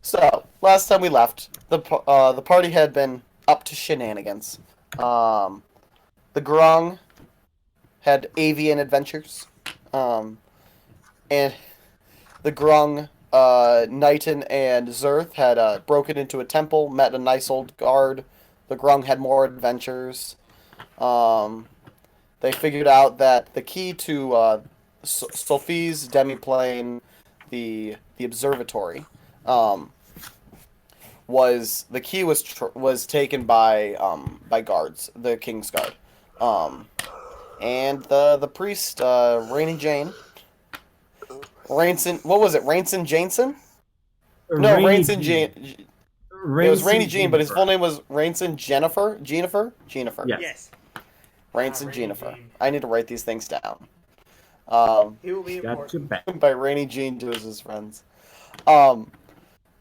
So, last time we left, the party had been up to shenanigans. The Grung had avian adventures. And the Grung, Knighton and Zerth had broken into a temple, met a nice old guard. The Grung had more adventures. They figured out that the key to Sophie's demiplane, the observatory, was taken by guards, the King's Guard, and the priest, Rainy Jane, Rainson. What was it? Rainson Janeson? No, Rainy Rainson Jean. Jane. It was Rainy Jean, but his full name was Rainson Jennifer. Jennifer. Yes. Yes. Rainson Rainy Jennifer. Jean. I need to write these things down. It will be Got your important. back. By Rainy Jean to his friends.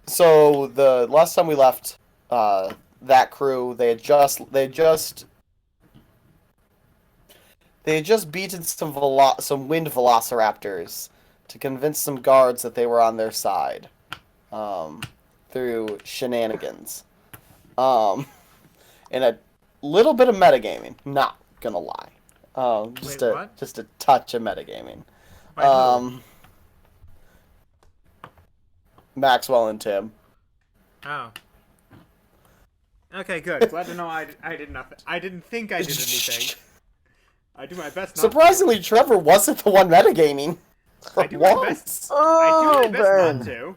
So the last time we left, that crew, they had just beaten some wind velociraptors to convince some guards that they were on their side, through shenanigans, and a little bit of metagaming. Not gonna lie, Wait, what? just a touch of metagaming. By who? Maxwell and Tim. Oh. Okay, good. Glad to know I did nothing. I didn't think I did anything. I do my best not Surprisingly, Trevor wasn't the one metagaming. to. I do my best. I do my best not to.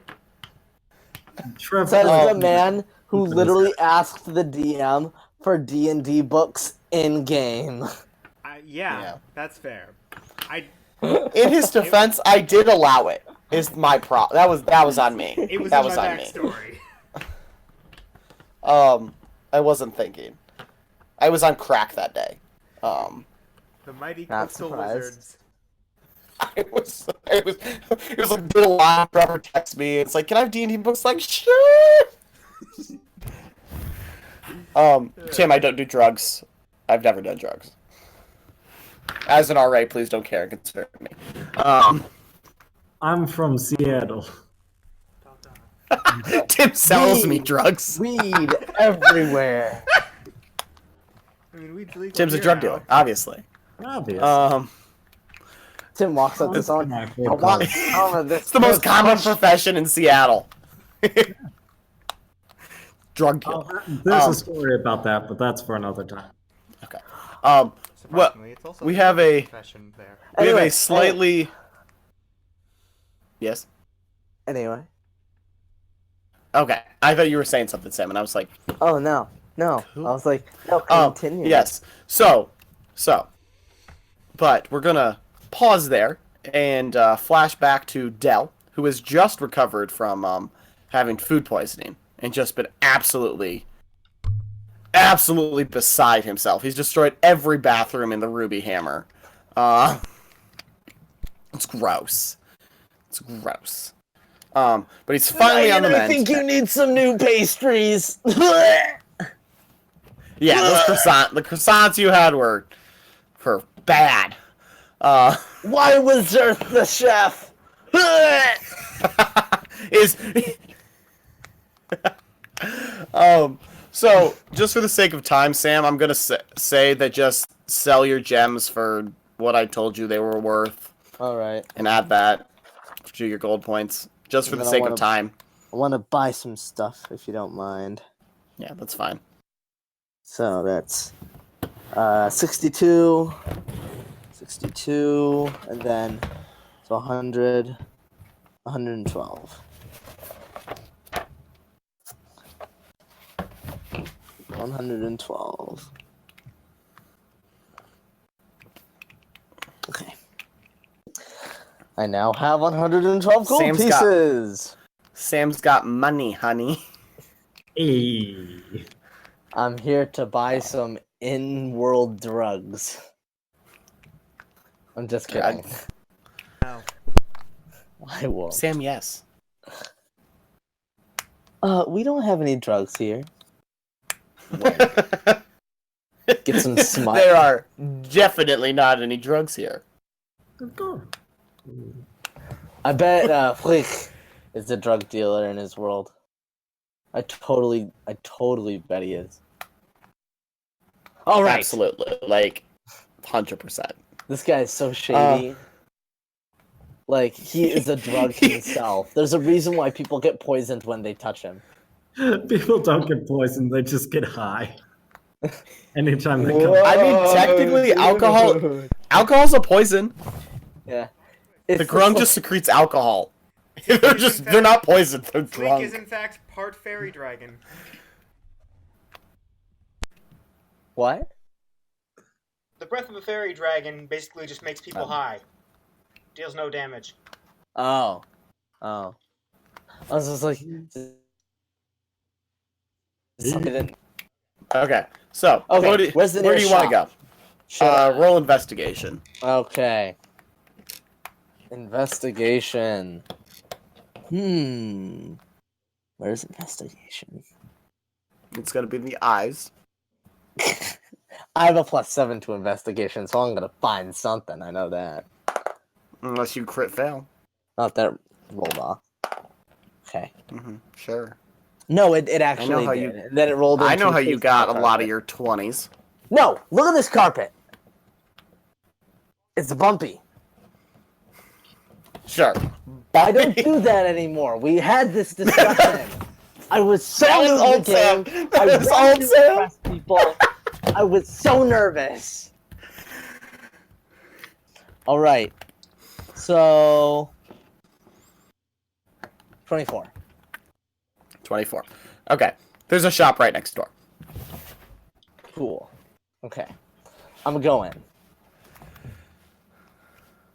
Trevor. Says the man who literally asked the DM for D&D books in game. Yeah, that's fair. In his defense, I did allow it. Is my that was on me. It was that in was my on me. backstory. I wasn't thinking. I was on crack that day. The mighty Not crystal surprised. wizards. It was like did a lot. Trevor texts me. It's like, can I have D&D books? Like, sure. Tim, I don't do drugs. I've never done drugs. As an RA, please don't care and consider me. I'm from Seattle. Tim sells me drugs. Weed everywhere. I mean, weed's legal Tim's a here drug now. dealer, obviously. Obvious. Tim walks up to someone. My I favorite want part. some of this. It's the most common profession in Seattle. Drug dealer. There's a story about that, but that's for another time. Okay. Well, Surprisingly, it's also we have a profession there. we have Anyway, a slightly. Yes. Anyway. Okay. I thought you were saying something, Sam, and I was like, Oh, no. No. Cool. I was like, no, continue. yes. So, but we're gonna pause there and flash back to Dell, who has just recovered from having food poisoning and just been absolutely beside himself. He's destroyed every bathroom in the Ruby Hammer. It's gross. It's gross. But he's finally on the mend. I think you need some new pastries. Yeah, the croissants you had were bad. Why was Earth the chef? Is so just for the sake of time, Sam, I'm gonna say that just sell your gems for what I told you they were worth, All right. and add that to your gold points, just for And the then I sake wanna- of time. I want to buy some stuff, if you don't mind. Yeah, that's fine. So that's 62, and then so 100, 112. 112. Okay. I now have 112 gold Sam's got- pieces. Sam's got money, honey. Hey. I'm here to buy some in-world drugs. I'm just kidding. No. I won't. Sam, yes. We don't have any drugs here. Get some smut. There are definitely not any drugs here. I bet Flick is the drug dealer in his world. I totally bet he is. All right. Absolutely, like 100%. This guy is so shady. Like, he is a drug himself. There's a reason why people get poisoned when they touch him. People don't get poisoned; they just get high. Anytime they come. I mean, technically, alcohol's a poison. Yeah. The It's grung just just secretes alcohol. They're not poisoned. They're Tweak drunk. is in fact part fairy dragon. what? The breath of a fairy dragon basically just makes people Oh. high. Deals no damage. Oh. I was just like, something. Okay, so Okay, where do where's the you nearest want to shop? go? Roll investigation. Okay. Investigation. Where's investigation? It's gonna be in the eyes. I have a +7 to investigation, so I'm gonna find something. I know that. Unless you crit fail. Not that rolled off. Okay. Sure. No, it actually how did. you- And then it rolled. I know into how you face got a carpet. lot of your 20s. No, look at this carpet. It's bumpy. Sure. I don't do that anymore. We had this discussion. I was so That was new to old the Sam. game. That I was wanted old to Sam. impress people. I was so nervous. All right. So 24. 24. Okay. There's a shop right next door. Cool. Okay. I'm going.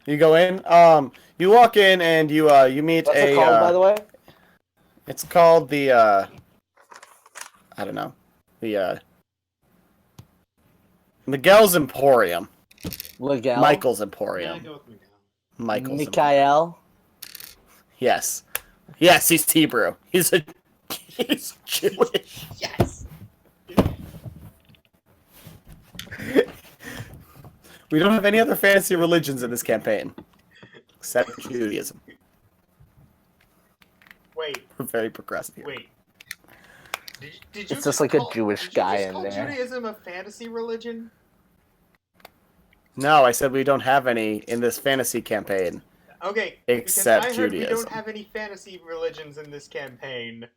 You go in. You walk in and you meet What's a. it called, by the way? It's called the. I don't know. The. Miguel's Emporium. Miguel. Michael's Emporium. go with me now. Michael's. Mikael. Yes. Yes, he's Hebrew. He's Jewish. Yes. We don't have any other fantasy religions in this campaign. Except Judaism. Wait. We're very progressive here. Wait. Did you It's just like a Jewish did you guy just in call there. Judaism a fantasy religion? No, I said we don't have any in this fantasy campaign. Okay. Except because I heard we Judaism. don't have any fantasy religions in this campaign.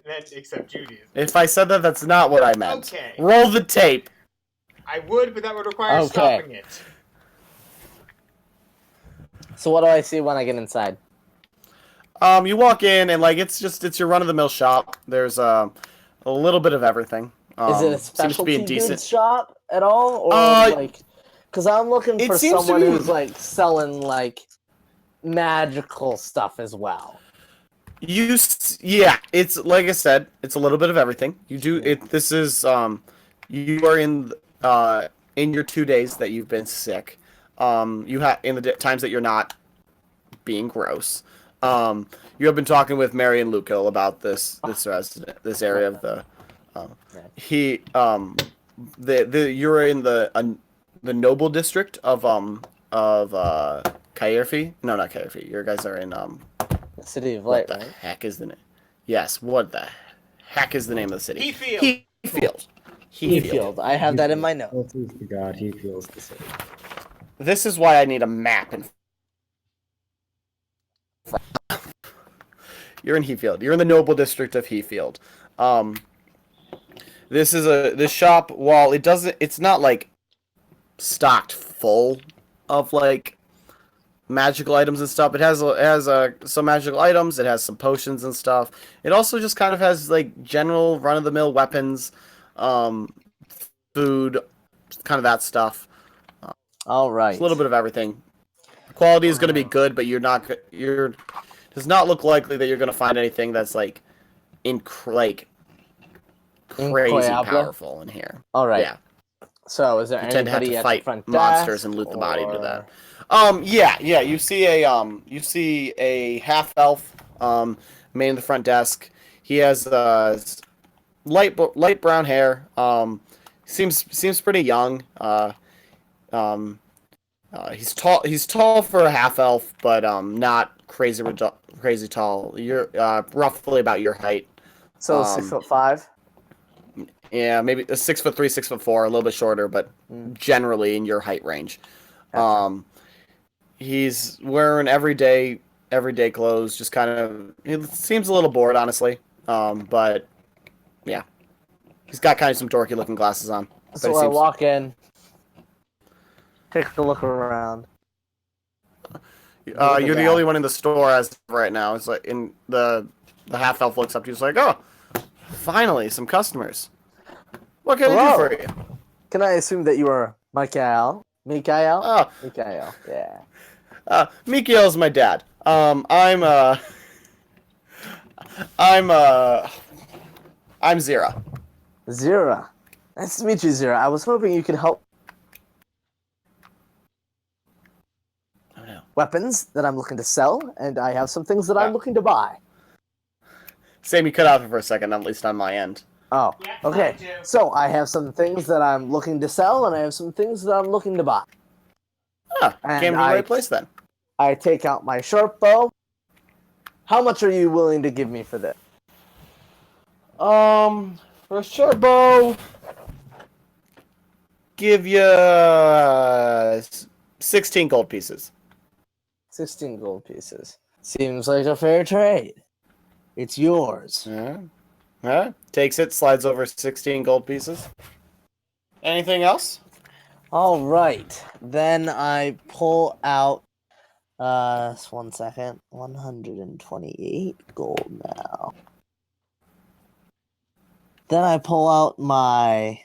Then except Judaism. If I said that, that's not what I meant. Okay. Roll the tape. I would, but that would require Okay. stopping it. So what do I see when I get inside? You walk in and like it's your run of the mill shop. There's a little bit of everything. Is it a Seems to be specialty a decent. goods shop at all, or like? Because I'm looking it for seems to someone be- who's like selling like magical stuff as well. Yeah, it's like I said, it's a little bit of everything. You do it. This is you are in your 2 days that you've been sick. You have in the times that you're not being gross. You have been talking with Mary and Luca about this area of the. You're in the noble district of Caerphilly. No, not Caerphilly. Your guys are in The City of What Light, the right? heck is the name? Yes, what the heck is the name of the city? Heathfield. Heathfield. Heathfield. I have that in my notes. Oh, please to God, he feels the same. This is why I need a map. You're in Heathfield. You're in the noble district of Heathfield. This shop. While it's not like stocked full of like magical items and stuff. It has some magical items. It has some potions and stuff. It also just kind of has like general run of the mill weapons, food, kind of that stuff. All right. It's a little bit of everything. Quality is going to be good, but does not look likely that you're going to find anything that's like crazy Incroyable. powerful in here. All right. Yeah, So, is there you tend to have anybody to at fight the front monsters desk, and loot the body to or- that. Yeah. You see a half elf, man in the front desk. He has light brown hair. Seems pretty young. He's tall. He's tall for a half elf, but not crazy tall. You're roughly about your height. So Um, 6'5". Yeah, maybe a 6'3", 6'4", a little bit shorter, but generally in your height range. Gotcha. He's wearing everyday clothes. Just kind of, he seems a little bored, honestly. But yeah, he's got kind of some dorky looking glasses on. But So he I seems, walk in, take a look around. look at the you're the guy. only one in the store as of right now. It's like in the half elf looks up to you. He's like, oh, finally some customers. What can I do Hello. for you? Can I assume that you are Mikael? Mikael? Oh, Mikael, yeah. Mikael's my dad. I'm Zira. Zira. Nice to meet you, Zira. I was hoping you could help. Oh no. Weapons that I'm looking to sell, and I have some things that I'm looking to buy. Sammy cut off for a second, at least on my end. Oh, Yeah, okay. mine too. So I have some things that I'm looking to sell, and I have some things that I'm looking to buy. And Came to the right place then. I take out my sharp bow. How much are you willing to give me for this? For a short bow, give you 16 gold pieces. 16 gold pieces. Seems like a fair trade. It's yours. Takes it, slides over 16 gold pieces. Anything else? All right. Then I pull out. Just 1 second. 128 gold now. Then I pull out my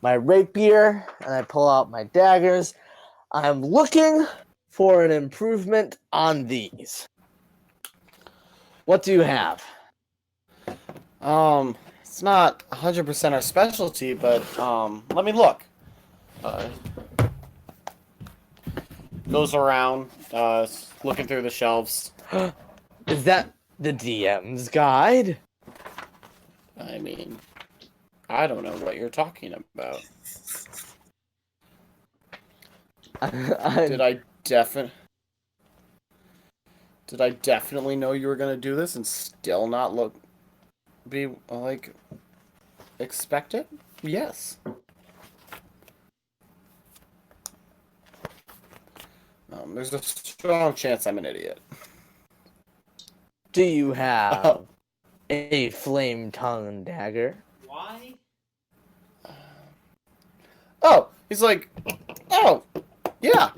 rapier and I pull out my daggers. I'm looking for an improvement on these. What do you have? It's not 100% our specialty, but let me look. Goes around, looking through the shelves. Is that the DM's guide? I mean, I don't know what you're talking about. Did I definitely know you were gonna do this and still not expect it? Yes. There's a strong chance I'm an idiot. Do you have a flame tongue dagger? Why? Oh, he's like, oh, yeah,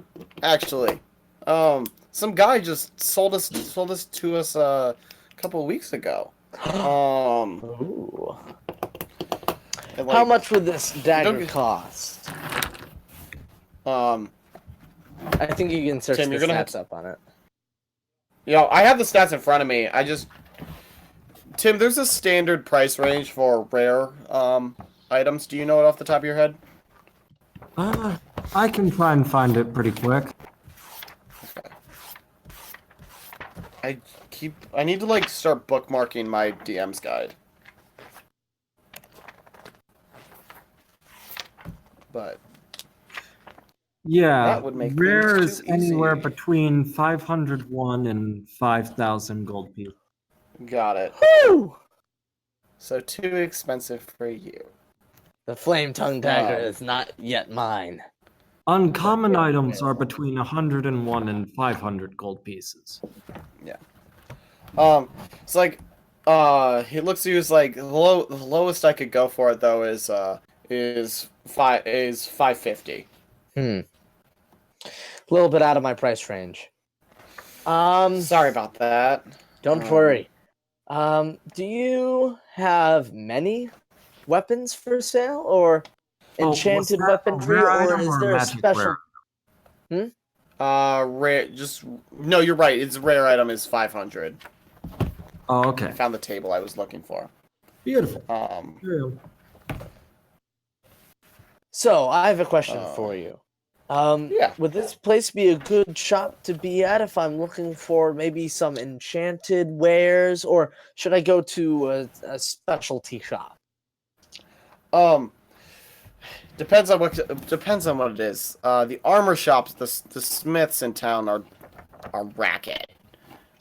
actually. Some guy just sold this to us a couple of weeks ago. Ooh. And, How like, much would this dagger get- cost? Um, I think you can search Tim, the you're gonna have stats up on it. I have the stats in front of me. Tim, there's a standard price range for rare items. Do you know it off the top of your head? I can try and find it pretty quick. I need to like start bookmarking my DM's guide. But Yeah, that would make rare things is too anywhere easy. between 501 and 5,000 gold pieces. Got it. Woo! So too expensive for you. The flame tongue dagger Wow. is not yet mine. Uncommon items are between 101 and 500 gold pieces. It's like, he looks at you as like the lowest I could go for it though is 550. A little bit out of my price range. Sorry about that. Don't worry. Do you have many weapons for sale, or was enchanted that a weaponry, rare or item is or there a magic special? rare? Rare. No, you're right. Its rare item is 500. Oh, I okay. found the table I was looking for. Beautiful. Yeah. So I have a question for you. Yeah. Would this place be a good shop to be at if I'm looking for maybe some enchanted wares, or should I go to a specialty shop? Depends on what it is. The armor shops, the smiths in town are racket.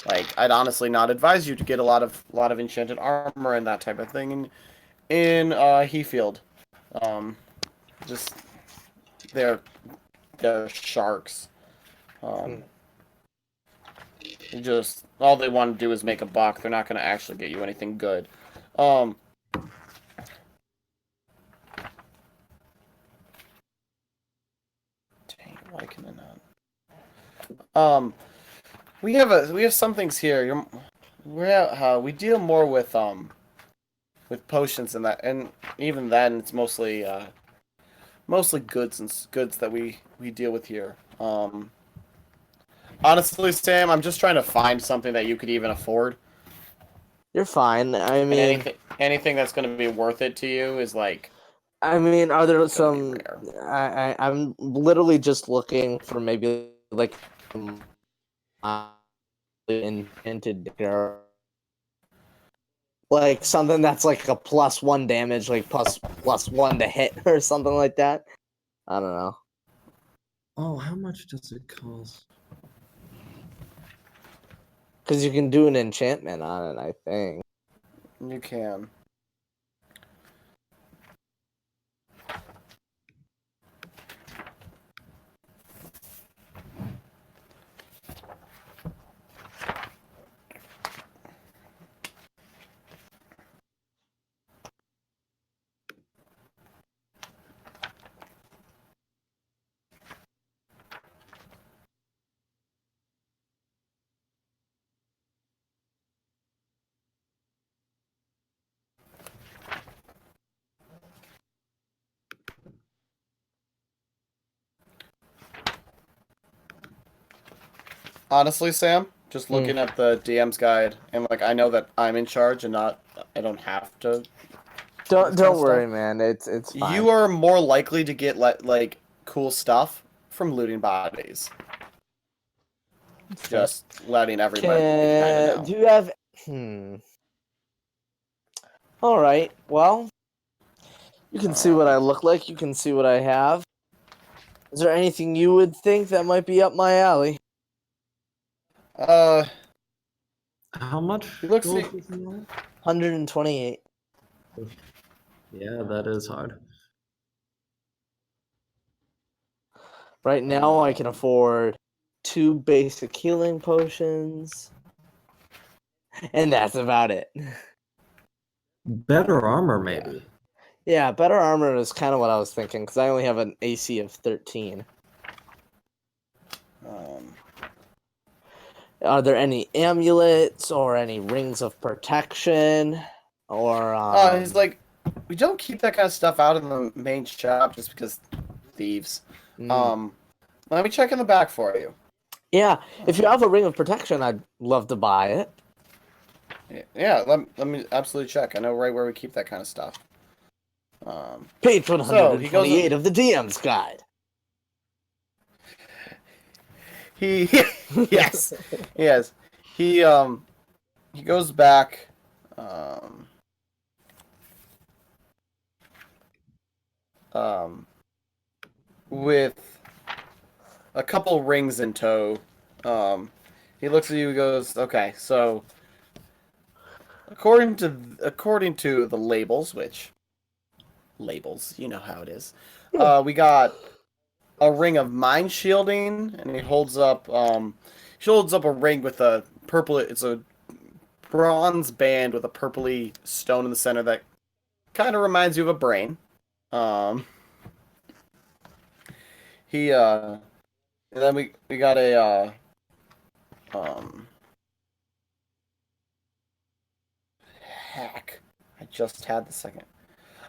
Like, I'd honestly not advise you to get a lot of enchanted armor and that type of thing in Heathfield. Just they're sharks. Just all they want to do is make a buck. They're not going to actually get you anything good. Dang, why can I not? We have some things here. We deal more with potions and that, and even then it's mostly goods that we deal with here. Honestly, Sam, I'm just trying to find something that you could even afford. You're fine. I And mean, anything that's going to be worth it to you is like are there gonna be some? rare. I'm literally just looking for maybe like into dagger, like something that's like a +1 damage, like plus 1 to hit or something like that. I don't know. Oh, how much does it cost? Because you can do an enchantment on it, I think. You can. Honestly, Sam, just looking at the DM's guide, and like I know that I'm in charge and not I don't have to. Don't kind of worry, stuff. man. It's fine. You are more likely to get like cool stuff from looting bodies. Just letting everybody kind of know. Do you have? All right. Well, you can see what I look like. You can see what I have. Is there anything you would think that might be up my alley? How much? He looks gold like- is in that? 128. Yeah, that is hard. Right now, I can afford 2 basic healing potions, and that's about it. Better armor, maybe. Yeah, better armor is kind of what I was thinking, because I only have an AC of 13. Are there any amulets or any rings of protection? Or he's like, we don't keep that kind of stuff out in the main shop just because thieves. Let me check in the back for you. Yeah, if you have a ring of protection, I'd love to buy it. Yeah, let me absolutely check. I know right where we keep that kind of stuff. Page So, 128 he goes- of the DM's guide. Yes, he goes back with a couple rings in tow. He looks at you and goes, okay, so according to the labels, you know how it is. We got a ring of mind shielding, and he holds up a ring with a purple. It's a bronze band with a purpley stone in the center that kind of reminds you of a brain. And then we got a heck. I just had the second.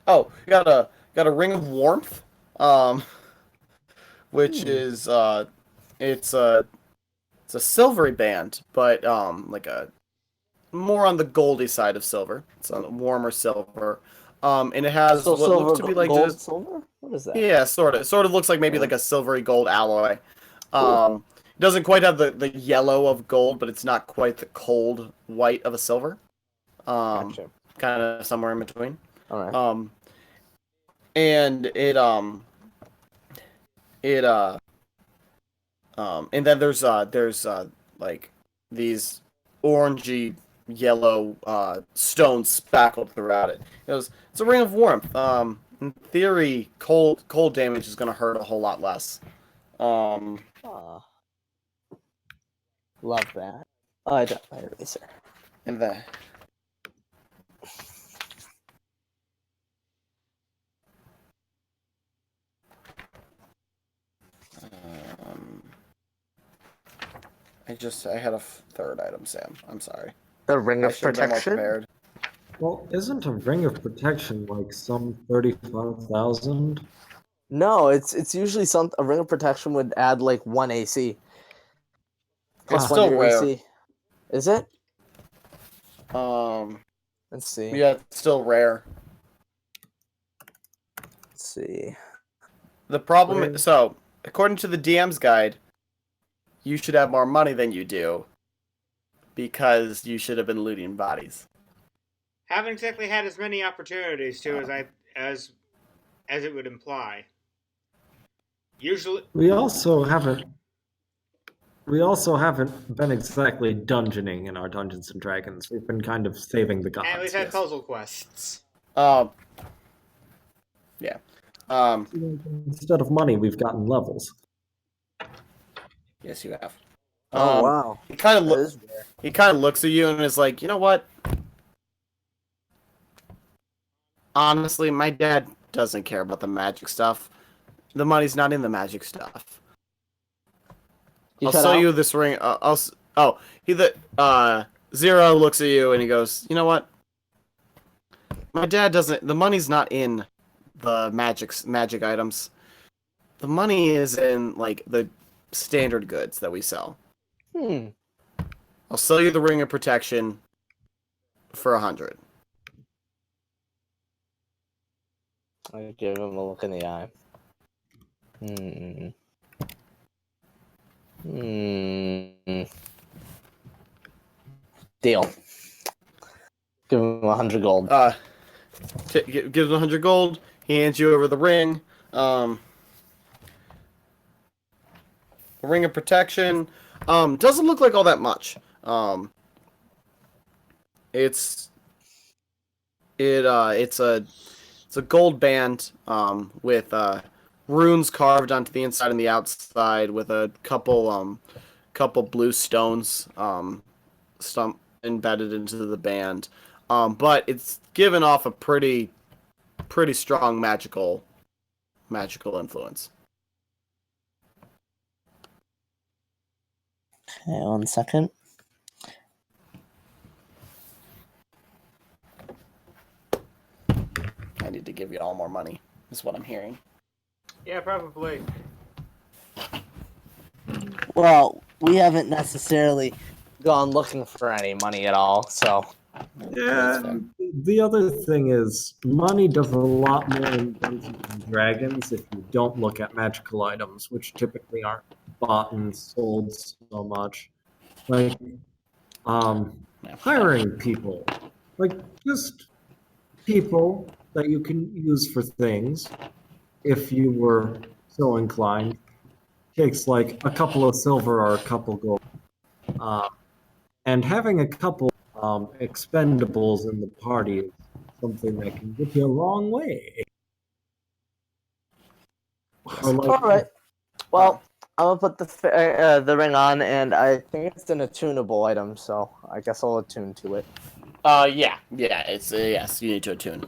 Oh, we got a ring of warmth. Which is it's a silvery band, but like a more on the goldy side of silver. It's a warmer silver. And it has So what looks to silver, be like gold, just silver? What is that? yeah, sort of. Sort of looks like maybe like a silvery gold alloy. It doesn't quite have the yellow of gold, but it's not quite the cold white of a silver. Gotcha. Kind of somewhere in between. All right. And and then there's like these orangey yellow stones spackled throughout it. It goes, it's a ring of warmth. In theory, cold damage is gonna hurt a whole lot less. Aw. Love that. Oh, I dropped my eraser. And the I had a third item, Sam. I'm sorry. The ring I of should have been more protection. prepared. Well, isn't a ring of protection like some 35,000? No, it's usually a ring of protection would add like 1 AC. Plus It's one still to your rare. AC. Is it? Um, Let's see. yeah, it's still rare. Let's see. The problem, Rare. so according to the DM's guide, you should have more money than you do because you should have been looting bodies. Haven't exactly had as many opportunities to as it would imply. Usually, We also haven't been exactly dungeoning in our Dungeons and Dragons. We've been kind of saving the gods. and we've had yes. puzzle quests. Yeah. Instead of money, we've gotten levels. Yes, you have. Oh wow. He kind of That is rare. He kind of looks at you and is like, you know what? Honestly, my dad doesn't care about the magic stuff. The money's not in the magic stuff. I'll cut sell out? you this ring. Zero looks at you and he goes, you know what? My dad doesn't. The money's not in the magic items. The money is in like the standard goods that we sell. I'll sell you the ring of protection for 100. I give him a look in the eye. Deal. Give him 100 gold. Gives him 100 gold. He hands you over the ring. The ring of protection. Doesn't look like all that much. It's a gold band with runes carved onto the inside and the outside with a couple blue stones embedded into the band. But it's given off a pretty strong magical influence. Okay, 1 second. I need to give you all more money, is what I'm hearing. Yeah, probably. Well, we haven't necessarily gone looking for any money at all, so Yeah, fair. the other thing is, money does a lot more in Dungeons and Dragons if you don't look at magical items, which typically aren't bought and sold so much. Like, hiring people. Like, just people that you can use for things, if you were so inclined. Takes like a couple of silver or a couple gold. And having a couple expendables in the party is something that can get you a long way. Or like- all right. Well, I'm gonna put the ring on, and I think it's an attunable item, so I guess I'll attune to it. Yeah, it's yes, you need to attune.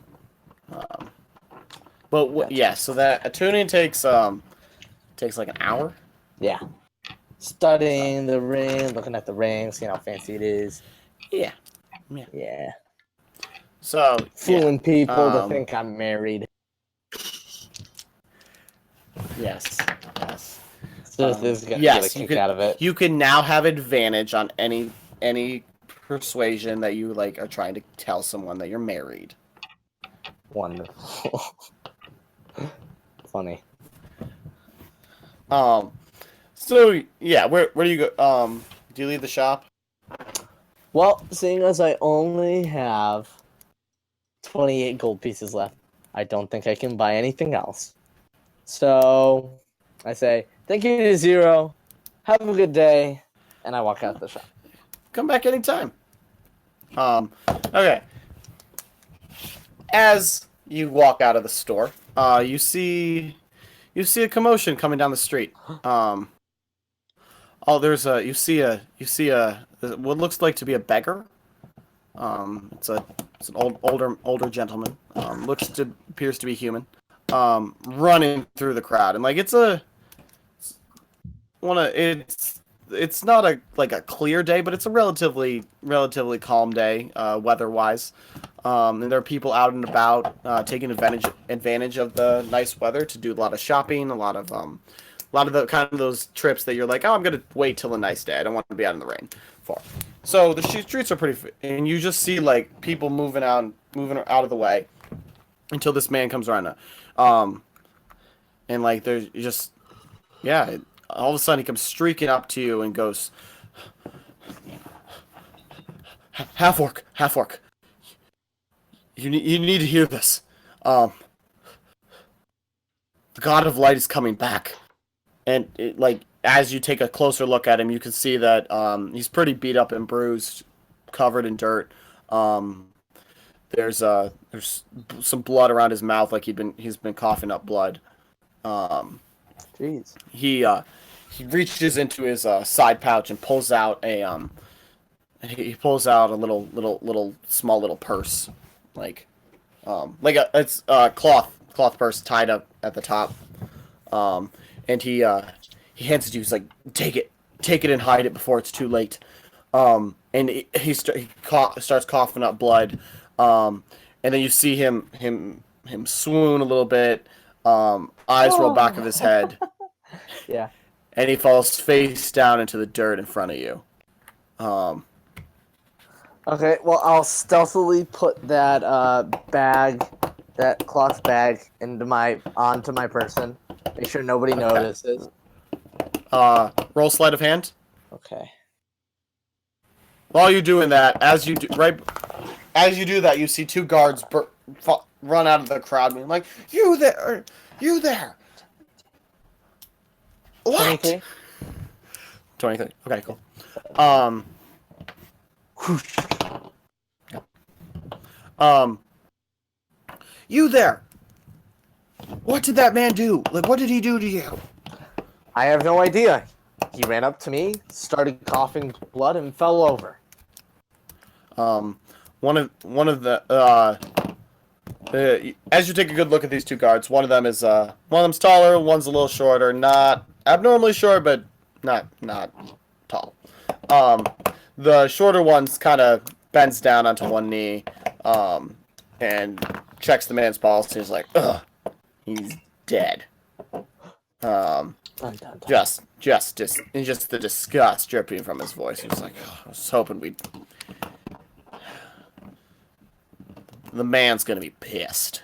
Gotcha. So that attuning takes like an hour. Yeah. Studying the ring, looking at the ring, seeing how fancy it is. Yeah. Yeah. So Fooling people to Um, think I'm married. yes. So this is gonna yes, get a you kick out of it. You can now have advantage on any persuasion that you like are trying to tell someone that you're married. Wonderful. Funny. So yeah, where do you go? Do you leave the shop? Well, seeing as I only have 28 gold pieces left, I don't think I can buy anything else. So I say, thank you to Zero, have a good day, and I walk out the shop. come back anytime. Okay. As you walk out of the store, you see a commotion coming down the street. Oh, you see a what looks like to be a beggar. It's an older gentleman. Appears to be human. Running through the crowd, and like it's not a clear day, but it's a relatively calm day, weather-wise. And there are people out and about taking advantage of the nice weather to do a lot of shopping, a lot of the kind of those trips that you're like, oh, I'm gonna wait till a nice day. I don't want to be out in the rain for. So the streets are pretty, and you just see like people moving out of the way until this man comes around. And like there's just, yeah. All of a sudden, he comes streaking up to you and goes, half orc. You need to hear this. The God of Light is coming back. And as you take a closer look at him, you can see that he's pretty beat up and bruised, covered in dirt. There's some blood around his mouth, like he's been coughing up blood. Jeez. He reaches into his side pouch and pulls out a small little purse, it's a cloth purse tied up at the top, and he hands it to you. He's like, take it and hide it before it's too late. And he starts coughing up blood, and then you see him swoon a little bit, eyes roll back of his head. Yeah. And he falls face down into the dirt in front of you. Okay, well, I'll stealthily put that that cloth bag onto my person. Make sure nobody notices. Roll sleight of hand. Okay. While you're doing that, as you do that, you see two guards run out of the crowd, being like, "You there! You there!" What? 23? 23. Okay, cool. You there? What did that man do? Like, what did he do to you? I have no idea. He ran up to me, started coughing blood, and fell over. One of the as you take a good look at these two guards, one of them's taller, one's a little shorter, not abnormally short, but not tall. The shorter one's kind of bends down onto one knee, and checks the man's pulse. And he's like, "Ugh, he's dead." Dun, dun, dun. Just the disgust dripping from his voice. He's like, "Oh, I was hoping the man's gonna be pissed.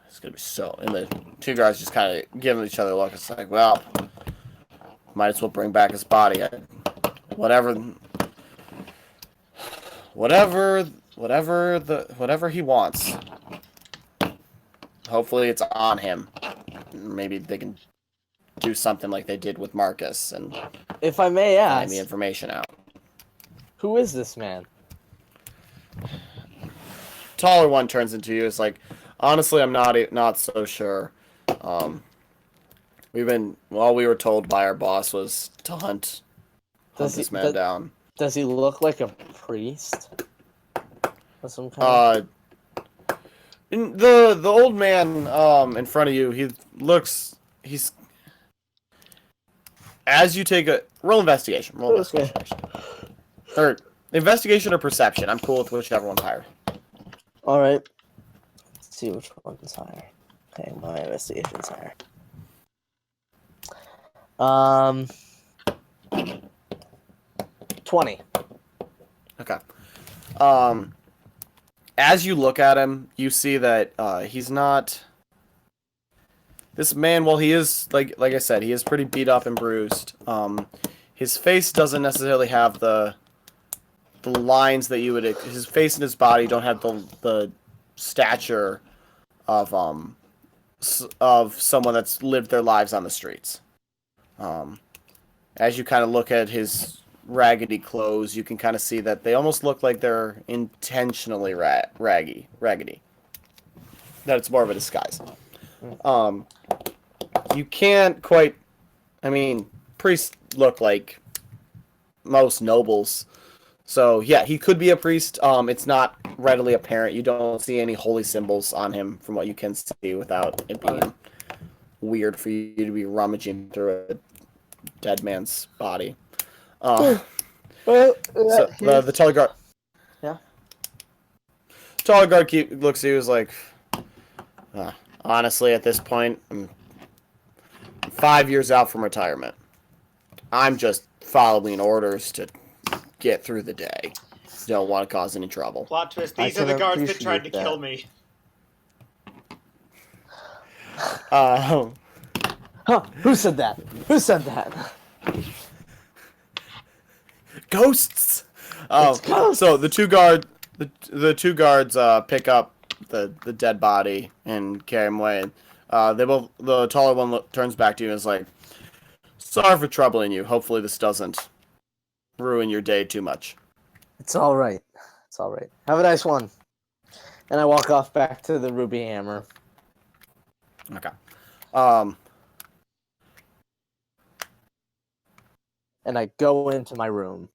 It's gonna be so." And the two guys just kind of giving each other a look. It's like, well, might as well bring back his body. Whatever he wants. Hopefully, it's on him. Maybe they can do something like they did with Marcus and If I may find ask, the information out. who is this man? Taller one turns into you. It's like, honestly, I'm not so sure. We were told by our boss was to hunt this man down. Does he look like a priest? Of some kind? The old man in front of you, he's as you take a roll investigation. Roll investigation. Or investigation or perception. I'm cool with whichever one's higher. Alright. Let's see which one's higher. Okay, my investigation's higher. 20. Okay. As you look at him, you see that he's not. This man, while he is like I said, he is pretty beat up and bruised. His face doesn't necessarily have the lines that you would. His face and his body don't have the stature of someone that's lived their lives on the streets. As you kind of look at his raggedy clothes, you can kind of see that they almost look like they're intentionally raggedy. That it's more of a disguise. You can't quite. I mean, priests look like most nobles. So yeah, he could be a priest. It's not readily apparent. You don't see any holy symbols on him from what you can see without it being weird for you to be rummaging through a dead man's body. Well, So the taller guard. Yeah. Taller guard looks at you, is like, honestly, at this point, I'm 5 years out from retirement. I'm just following orders to get through the day. Don't want to cause any trouble. Plot twist: I these are the can guards that tried to appreciate kill that. me. Who said that? Who said that? Ghosts. It's ghosts. So the two guards pick up the dead body and carry him away. The taller one turns back to you and is like, "Sorry for troubling you. Hopefully this doesn't ruin your day too much." It's all right. It's all right. Have a nice one. And I walk off back to the Ruby Hammer. Okay. And I go into my room.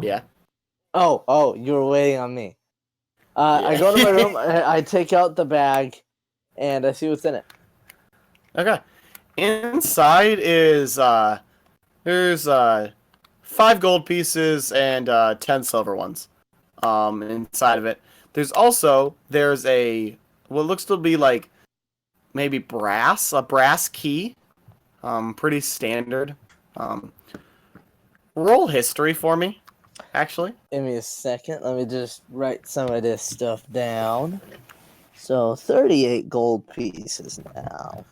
Yeah. Oh, you were waiting on me. I go to my room, I take out the bag, and I see what's in it. Okay. Inside is there's 5 gold pieces and 10 silver ones. Inside of it. There's a what looks to be like maybe a brass key. Pretty standard. Roll history for me, actually. Give me a second. Let me just write some of this stuff down. So 38 gold pieces now.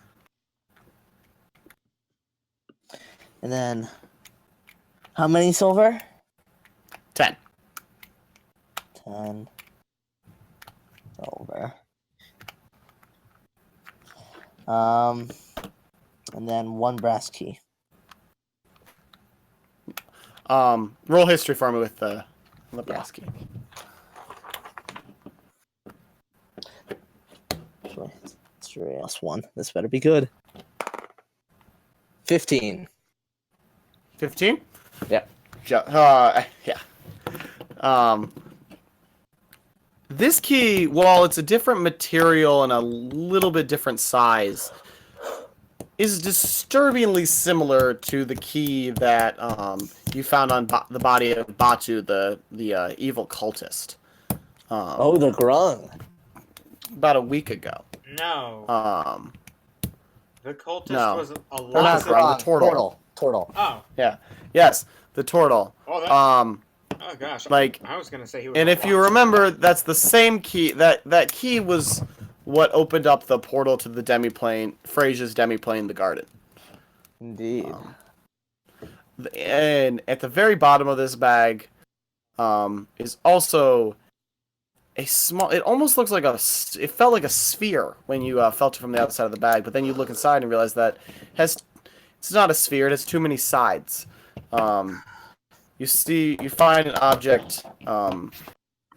And then, how many silver? 10. 10 silver. And then 1 brass key. Roll history for me with the brass key. History +1. This better be good. 15. 15? Yeah. Yeah. This key, while it's a different material and a little bit different size, is disturbingly similar to the key that you found on the body of Batu, the evil cultist. The grung. About a week ago. No, the cultist No. was a Or lot. not grung, the grung. Turtle. Oh, Yeah. Yes, the Tortle. oh, that, Um, oh gosh. like, I was gonna say he was. and if you remember, that's the same key. That key was what opened up the portal to the demiplane, Frasia's demiplane, the garden. Indeed. And at the very bottom of this bag is also a small. It almost looks like it felt like a sphere when you felt it from the outside of the bag, but then you look inside and realize that it's not a sphere. It has too many sides. You find an object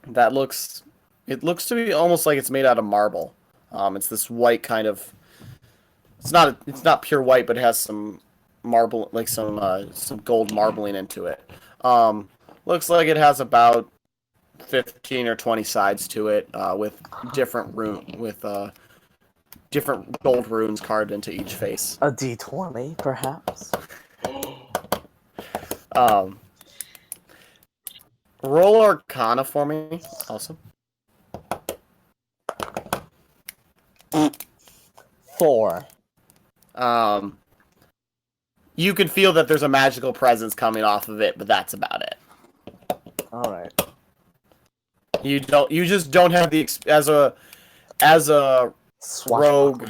that looks to be almost like it's made out of marble. It's this white kind of. It's not pure white, but it has some marble, like some gold marbling into it. Looks like it has about 15 or 20 sides to it, with different different gold runes carved into each face. A D20, perhaps. Roll Arcana for me, also. 4. You can feel that there's a magical presence coming off of it, but that's about it. All right. You just don't have the as a rogue.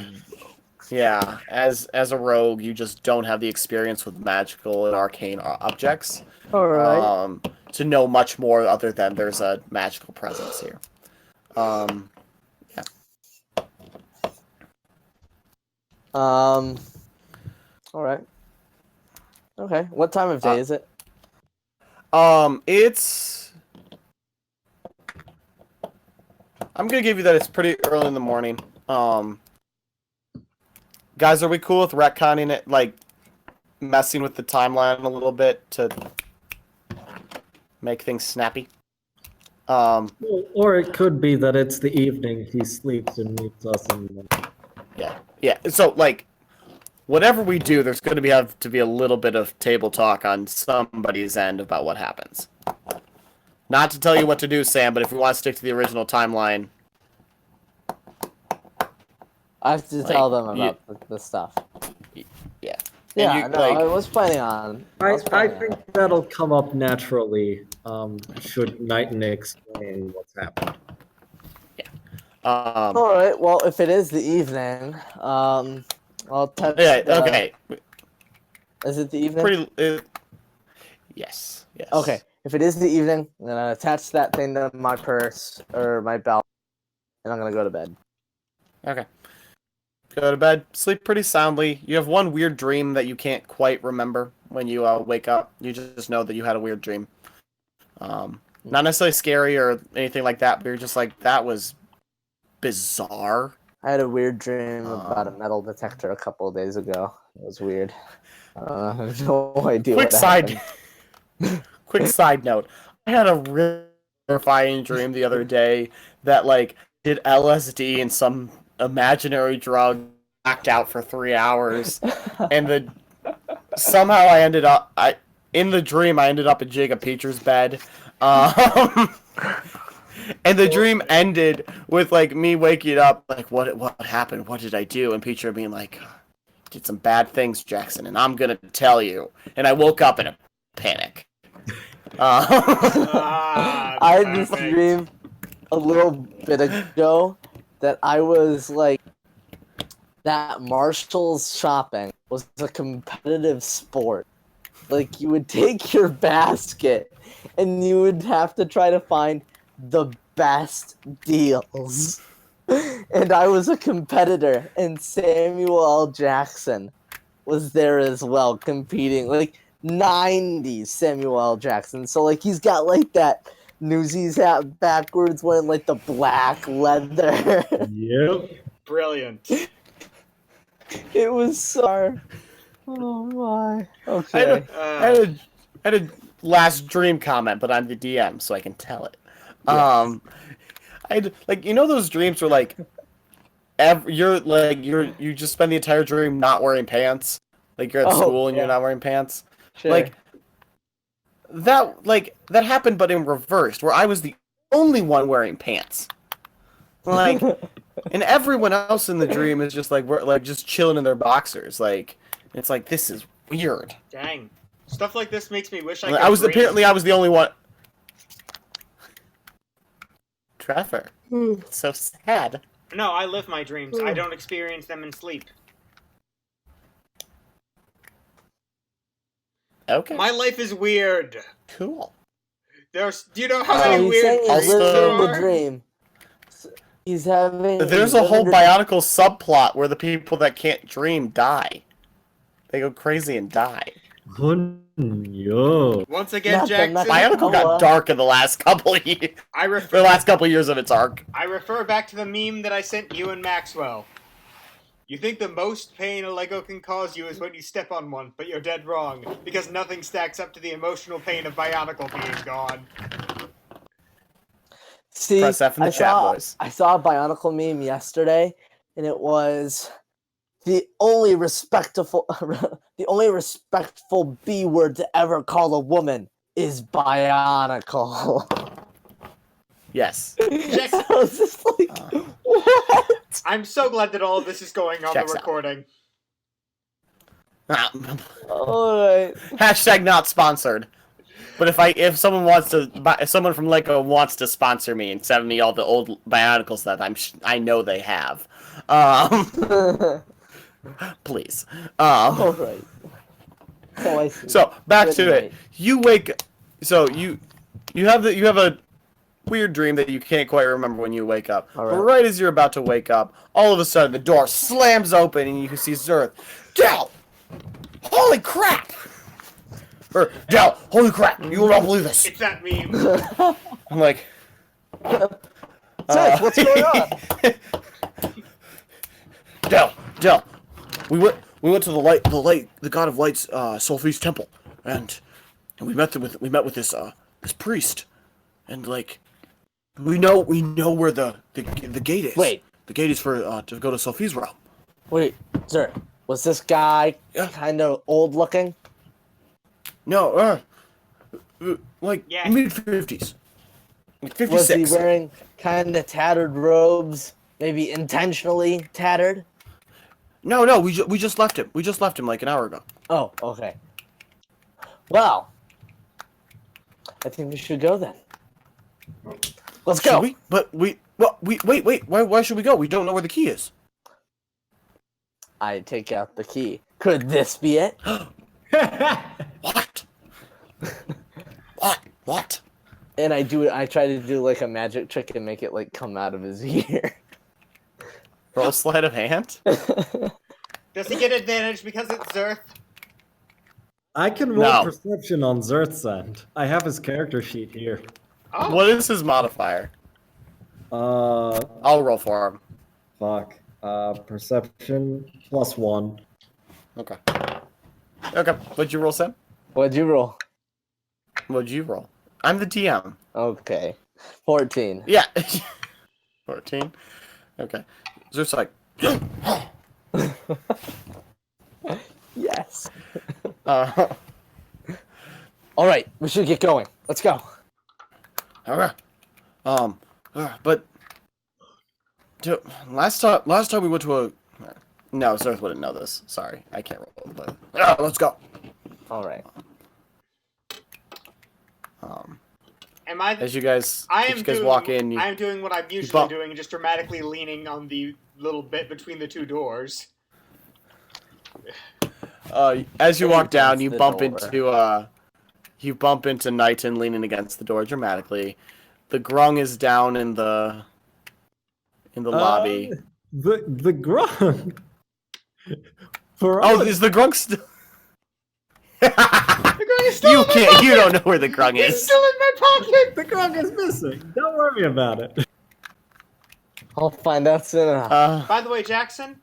Yeah, as a rogue, you just don't have the experience with magical and arcane objects. All right. To know much more other than there's a magical presence here. Yeah. All right. Okay. What time of day is it? It's. I'm gonna give you that it's pretty early in the morning. Guys, are we cool with retconning it, like messing with the timeline a little bit to make things snappy? Or it could be that it's the evening. He sleeps and meets us in the morning. Yeah. So, like, whatever we do, there's going to have to be a little bit of table talk on somebody's end about what happens. Not to tell you what to do, Sam, but if we want to stick to the original timeline, I have to like, tell them about the stuff. yeah. Yeah, you, no, like- I was planning on. I was planning on think that'll come up naturally. Should Knighton explain what's happened? Um, All right. Well, if it is the evening, I'll touch. yeah. Okay. Is it the evening? Pretty. Yes. Yes. Okay. If it is the evening, then I attach that thing to my purse or my belt, and I'm gonna go to bed. Okay. Go to bed. Sleep pretty soundly. You have one weird dream that you can't quite remember when you wake up. You just know that you had a weird dream. Not necessarily scary or anything like that, but you're just like, that was bizarre. I had a weird dream about a metal detector a couple of days ago. It was weird. I have no idea. Quick what side, happened. quick side note. I had a really terrifying dream the other day that like did LSD and some imaginary drug, knocked out for 3 hours, and somehow I ended up in the dream I ended up in Jacob Peter's bed. And the dream ended with like me waking up like what happened? What did I do? And Peter being like, did some bad things, Jackson, and I'm gonna tell you. And I woke up in a panic. Ah, I had this perfect. dream a little bit ago that I was like that Marshall's shopping was a competitive sport. Like you would take your basket and you would have to try to find the best deals. And I was a competitor, and Samuel L. Jackson was there as well, competing. Like 90s Samuel L. Jackson. So like he's got like that Newsies hat backwards, wearing like the black leather. Yep. Brilliant. It was so. Oh my. Okay. I had a last dream comment, but I'm the DM, so I can tell it. Yes. I had, like, you know those dreams where like you just spend the entire dream not wearing pants, like you're at Oh, school and yeah. you're not wearing pants. Sure. Like that happened, but in reversed, where I was the only one wearing pants. Like, and everyone else in the dream is just like we're like just chilling in their boxers. Like, it's like this is weird. Dang. Stuff like this makes me wish I I could was dream. apparently I was the only one. Trevor, it's so sad. No, I live my dreams. I don't experience them in sleep. Okay, My life is weird. cool. Do you know how Oh, many he's weird saying he dreams also- lives there in the are? dream. He's having. There's a whole Bionicle subplot where the people that can't dream die. They go crazy and die. Yo. Once again, Not them, Jackson, not Bionicle Oh, got dark in the last couple of years. I The refer last couple of years of its arc. back to the meme that I sent you and Maxwell. You think the most pain a Lego can cause you is when you step on one, but you're dead wrong, because nothing stacks up to the emotional pain of Bionicle being gone. See, Press F in the I chat, saw, boys. I saw a Bionicle meme yesterday, and it was the only respectful B word to ever call a woman is Bionicle. Yes. I was just like, what? I'm so glad that all of this is going on Checks the out. recording. All right. Hashtag not sponsored. But if someone from Lego wants to sponsor me and send me all the old Bionicle stuff, I know they have. Please. All right. So I see. So back Good to night. it. You wake. So you have a weird dream that you can't quite remember when you wake up. All But right. right as you're about to wake up, all of a sudden the door slams open and you can see Zerth. Del! Holy crap! Or, Del, holy crap! You will not believe this! It's that meme. I'm like... Zerth, what's going on? Del, we went to the god of light's Solfe's temple, and we met with this priest, and like we know where the gate is. Wait. The gate is for to go to Solfe's realm. Wait, Zerth, was this guy Yeah. kind of old looking? No, like Yeah. mid-50s, like Was he 56. wearing kind of tattered robes? Maybe intentionally tattered? No, we just left him. We just left him like an hour ago. Oh, okay. Well, I think we should go then. Let's Should go. we? But wait. Why should we go? We don't know where the key is. I take out the key. Could this be it? What? What? And I try to do like a magic trick and make it like come out of his ear. Roll sleight of hand? Does he get advantage because it's Zerth? I can roll No. perception on Zerth's end. I have his character sheet here. Oh, What is his modifier? I'll roll for him. Fuck. Perception +1. Okay. What'd you roll, Sam? What'd you roll? What'd you roll? I'm the DM. Okay. 14. Yeah. 14. Okay. So it's like, Yes. uh, All right, we should get going. Let's go. okay. But last time we went to a. No, Zerth wouldn't know this. Sorry, I can't roll. But let's go. All right. am I? As you guys, I as am you guys doing, walk in, I am doing what I'm usually bump- doing, just dramatically leaning on the little bit between the two doors. as you walk down, Against you the bump into Knighton leaning against the door dramatically. The grung is down in the lobby. The grung. For Oh, us, is the grung still? The grung is still You in my can't. You pocket! don't know where the grung It's is. still in my pocket! the grung is missing. Don't worry about it. I'll find out soon enough. By the way, Jackson,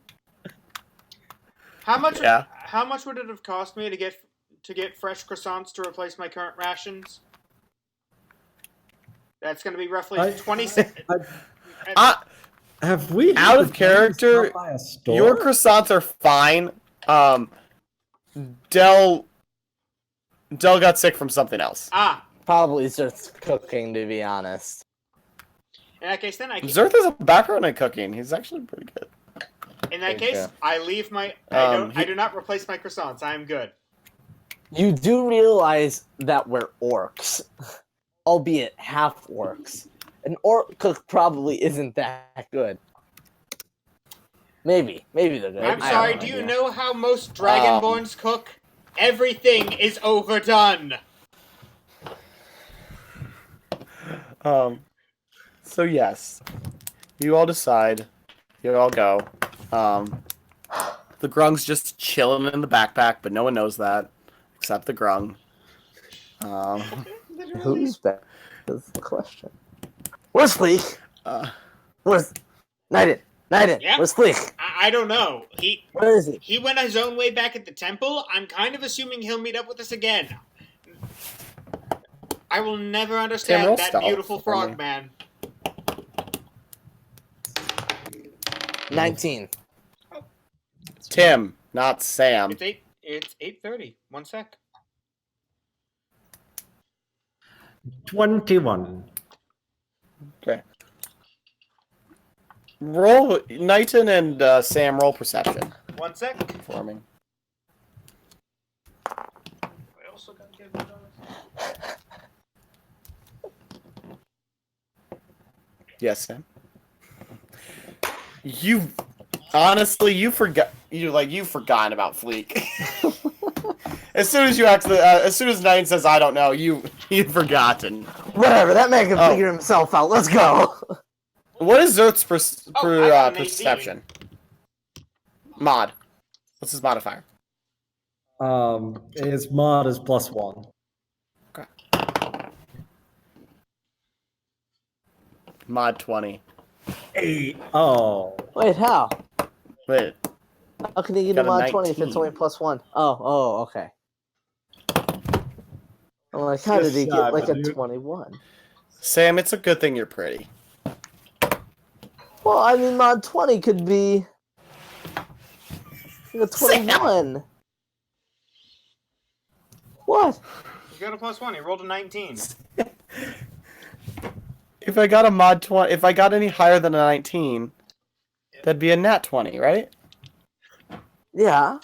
how much? Yeah. How much would it have cost me to get fresh croissants to replace my current rations? That's going to be roughly I- 20. Have we had Out to of character, stop by a store? Your croissants are fine. Dell got sick from something else. Probably Zerth's cooking, to be honest. In that case, then Zerth has a background in cooking. He's actually pretty good. in that case, Okay. I leave my. Um, I do not replace my croissants. I am good. You do realize that we're orcs, albeit half orcs. An orc cook probably isn't that good. Maybe they're good. I'm I have sorry. no Do you idea. know how most Dragonborns cook? Everything is overdone. So yes, you all decide. You all go. The grung's just chilling in the backpack, but no one knows that except the grung. Who's back? That's the question. Where's Fleek? Where's Knighton? Yeah. Where's Fleek? I don't know. Where is he? He went his own way back at the temple. I'm kind of assuming he'll meet up with us again. I will never Tim, understand roll that stealth beautiful for me. frog man. 19. Tim, not Sam. It's 8:30. One sec. 21. Okay. Roll Knighton and Sam roll perception One sec. for me. I also gotta get rid of it. Yes, Sam. You honestly, you've forgotten about Fleek. as soon as as soon as Nine says I don't know, you've forgotten. Whatever, that man can Oh. figure himself out. Let's go. What is Zert's I got an 18. perception? Mod. What's his modifier? His mod is +1. Mod 20. 8. Oh. Wait, how? Wait. How can you get Got a a mod 20 if it's 19. only +1? Oh, okay. I'm like, how did he Just get shy, like a dude. 21? Sam, it's a good thing you're pretty. Well, I mean, mod 20 could be like a 21. What? You got a +1. He rolled a 19. If I got a mod 20, if I got any higher than a 19, that'd be a nat 20, right? Yeah.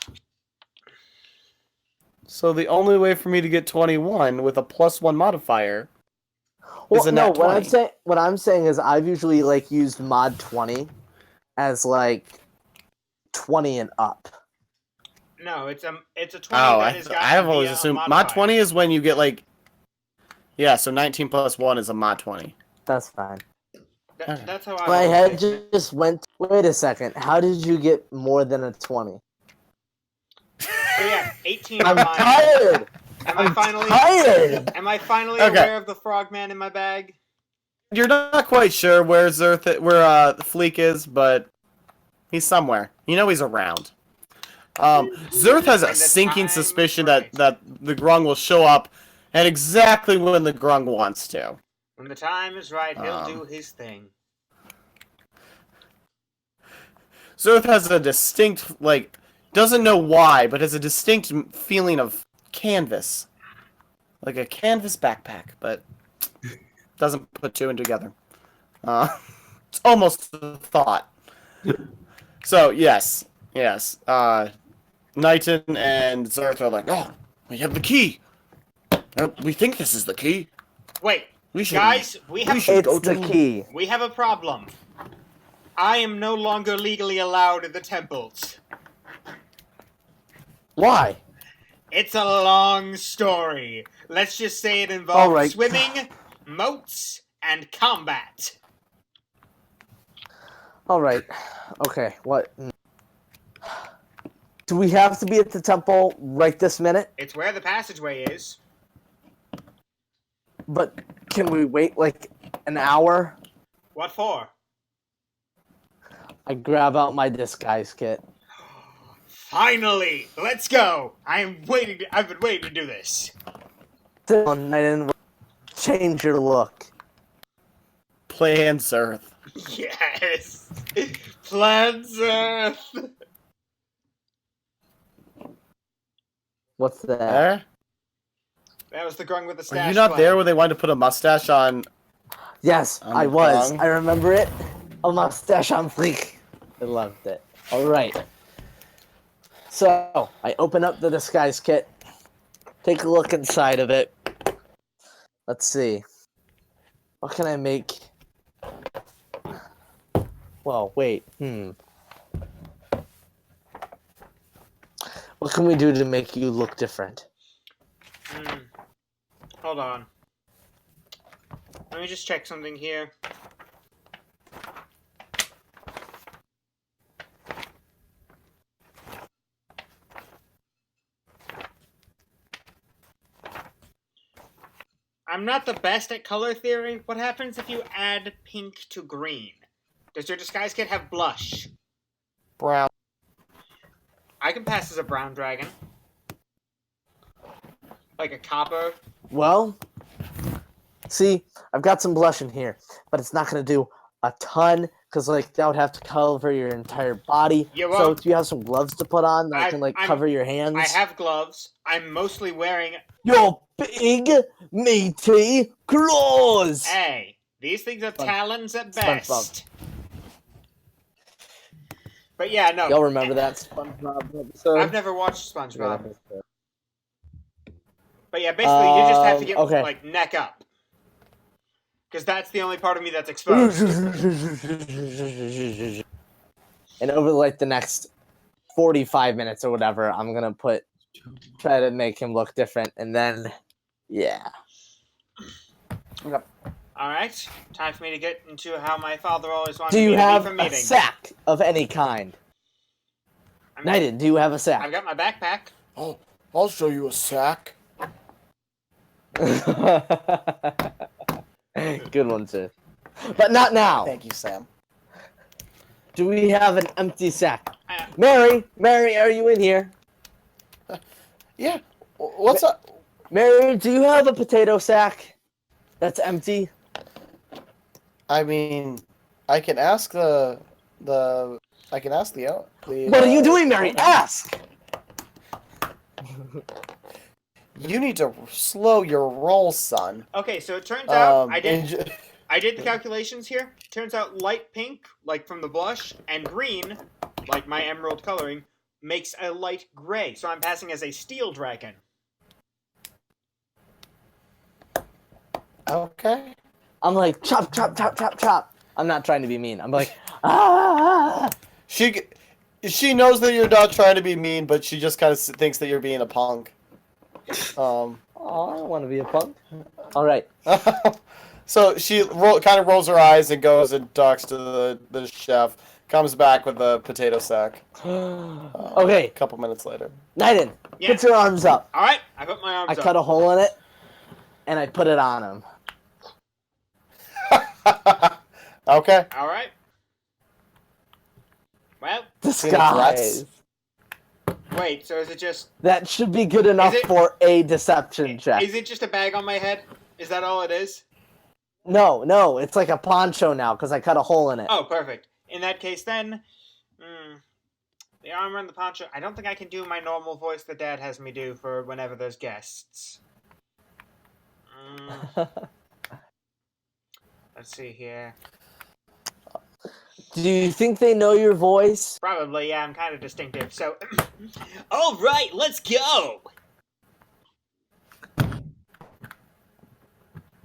So the only way for me to get 21 with a +1 modifier Well, is a no. nat 20. What I'm saying is, I've usually like used mod 20 as like 20 and up. No, it's a 20 Oh, that has got I have to be always a assumed mod modifier. 20 is when you get like, yeah, so 19 plus 1 is a mod 20. That's fine. Okay. That's how I My roll head it. just went. Wait a second. How did you get more than a 20? So yeah, 18 I'm on mine. tired. Am I finally Tired. Am I finally Okay. aware of the frogman in my bag? You're not quite sure where the Fleek is, but he's somewhere. You know he's around. Zerth has When a the sinking time is suspicion right. that the Grung will show up at exactly when the Grung wants to. When the time is right, he'll Um, do his thing. Zerth has a distinct, like, doesn't know why, but has a distinct feeling of canvas. Like a canvas backpack, but doesn't put two and together. It's almost a thought. So, yes. Knighton and Zerth are like, oh, we have the key. We think this is the key. Wait, We should. guys, we have should It's the key. we have a problem. I am no longer legally allowed in the temples. Why? It's a long story. Let's just say it involves All right. swimming, moats, and combat. All right. Okay. What? Do we have to be at the temple right this minute? It's where the passageway is. But can we wait like an hour? What for? I grab out my disguise kit. Finally! Let's go! I've been waiting to do this. Down, I didn't change your look. Plan Zerth. Yes! Plans Earth! What's that? Eh? That was the grung with the Were stash. you not plan. there when they wanted to put a mustache on? Yes, I'm I was. wrong. I remember it. A mustache on fleek. I loved it. All right. So I open up the disguise kit. Take a look inside of it. Let's see. What can I make? Well, wait. What can we do to make you look different? Hold on. Let me just check something here. I'm not the best at color theory. What happens if you add pink to green? Does your disguise kit have blush? Brown. I can pass as a brown dragon. Like a copper. Well, see, I've got some blush in here, but it's not going to do a ton, because, like, that would have to cover your entire body. You So won't. do you have some gloves to put on that I- can, like, I'm- cover your hands? I have gloves. I'm mostly wearing. Your big, meaty claws! Hey, these things are Spon- talons at SpongeBob. best. But yeah, no. Y'all remember that SpongeBob episode? I've never watched Yeah, SpongeBob. episode. But yeah, basically, you just have to get, okay. like, neck up. Because that's the only part of me that's exposed. And over, like, the next 45 minutes or whatever, I'm going to put try to make him look different, and then, yeah. Alright, time for me to get into how my father always wanted Do me you to have be for a meetings. sack of any kind? I'm- Knighton, do you have a I've sack? got my backpack. I'll show you a sack. Good one, sir. But not now. Thank you, Sam. Do we have an empty sack? Uh, Mary, are you in here? Yeah. What's up? Mary, do you have a potato sack that's empty? I mean, I can ask the. I can ask the. What are you doing, Mary? Ask! You need to slow your roll, son. okay, so it turns out I did and I did the calculations here. Turns out light pink, like from the blush, and green, like my emerald coloring, makes a light gray. So I'm passing as a steel dragon. Okay. I'm like, chop, chop, chop, chop, chop. I'm not trying to be mean. I'm like, ah! She knows that you're not trying to be mean, but she just kind of thinks that you're being a punk. Oh, I don't want to be a punk. All right. So she kind of rolls her eyes and goes and talks to the chef. Comes back with a potato sack. Okay, A couple minutes later. Knighton, Yeah. put your arms up. Alright, I put my arms I up. cut a hole in it, and I put it on him. Okay. Alright. Well, Disguise. wait, so is it just That should be good enough Is it- for a deception check. is it just a bag on my head? Is that all it is? No, it's like a poncho now because I cut a hole in it. Oh, perfect. In that case, then, the armor and the poncho. I don't think I can do my normal voice that Dad has me do for whenever there's guests. Let's see here. Do you think they know your voice? Probably, yeah. I'm kind of distinctive. So, all right, let's go.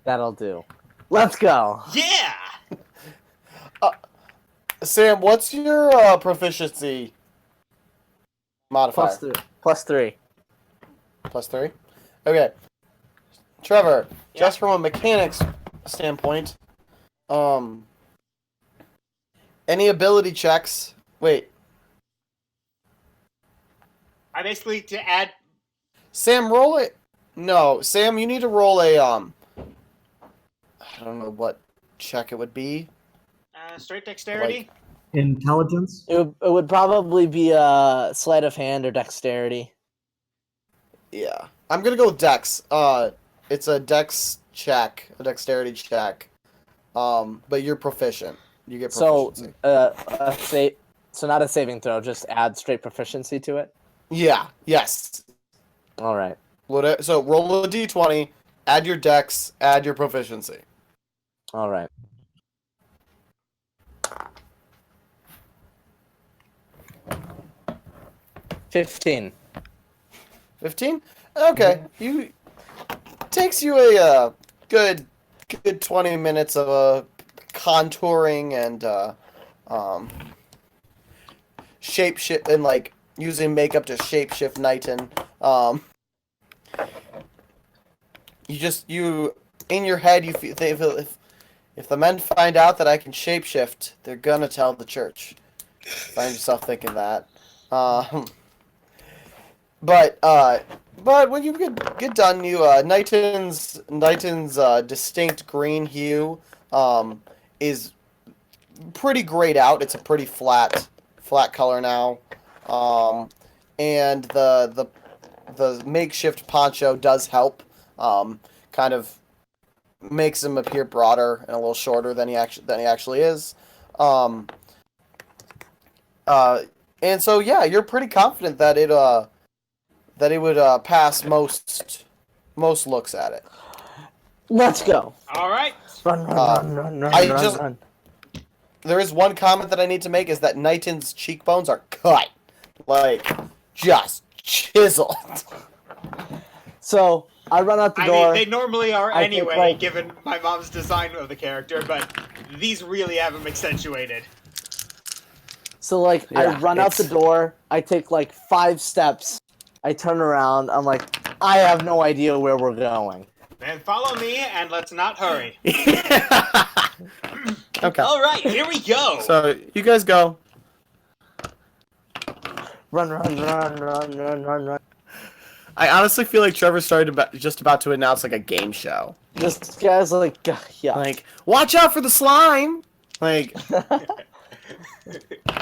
That'll do. Let's go. Yeah. Sam, what's your proficiency modifier? Plus three. +3? Okay. Trevor, just from a mechanics standpoint, any ability checks? Wait, I basically to add. Sam, roll it. No, Sam, you need to roll a I don't know what check it would be. Straight dexterity. Intelligence? It would probably be a sleight of hand or dexterity. Yeah, I'm gonna go with Dex. It's a Dex check, a dexterity check. But you're proficient. You get So, proficiency. so not a saving throw, just add straight proficiency to it. Yeah. Yes. All right. So roll a d20, add your Dex, add your proficiency. All right. $15. 15. Okay. You takes you a good 20 minutes of contouring and shape shift and like using makeup to shape shift Knighton. You in your head you feel if the men find out that I can shapeshift, they're gonna tell the church. Find yourself thinking that. But when you get done, you Knighton's distinct green hue is pretty grayed out. It's a pretty flat color now. And the makeshift poncho does help. Kind of makes him appear broader and a little shorter than he actually is. And so yeah, you're pretty confident that it would pass most looks at it. Let's go. All right. Run, run. run. There is one comment that I need to make is that Knighton's cheekbones are cut, like just chiseled. So I run out the I door. mean, they normally are I think, anyway, like- given my mom's design of the character, but these really have them accentuated. So, like, I Yeah, run out the it's- door. I take, like, 5 steps I turn around. I'm like, I have no idea where we're going. Then follow me and let's not hurry. Okay. All right, here we go. So you guys go. Run, run, run, run, run, run, run. I honestly feel like Trevor's just about to announce like a game show. This guy's like, yeah. Like, watch out for the slime. Like,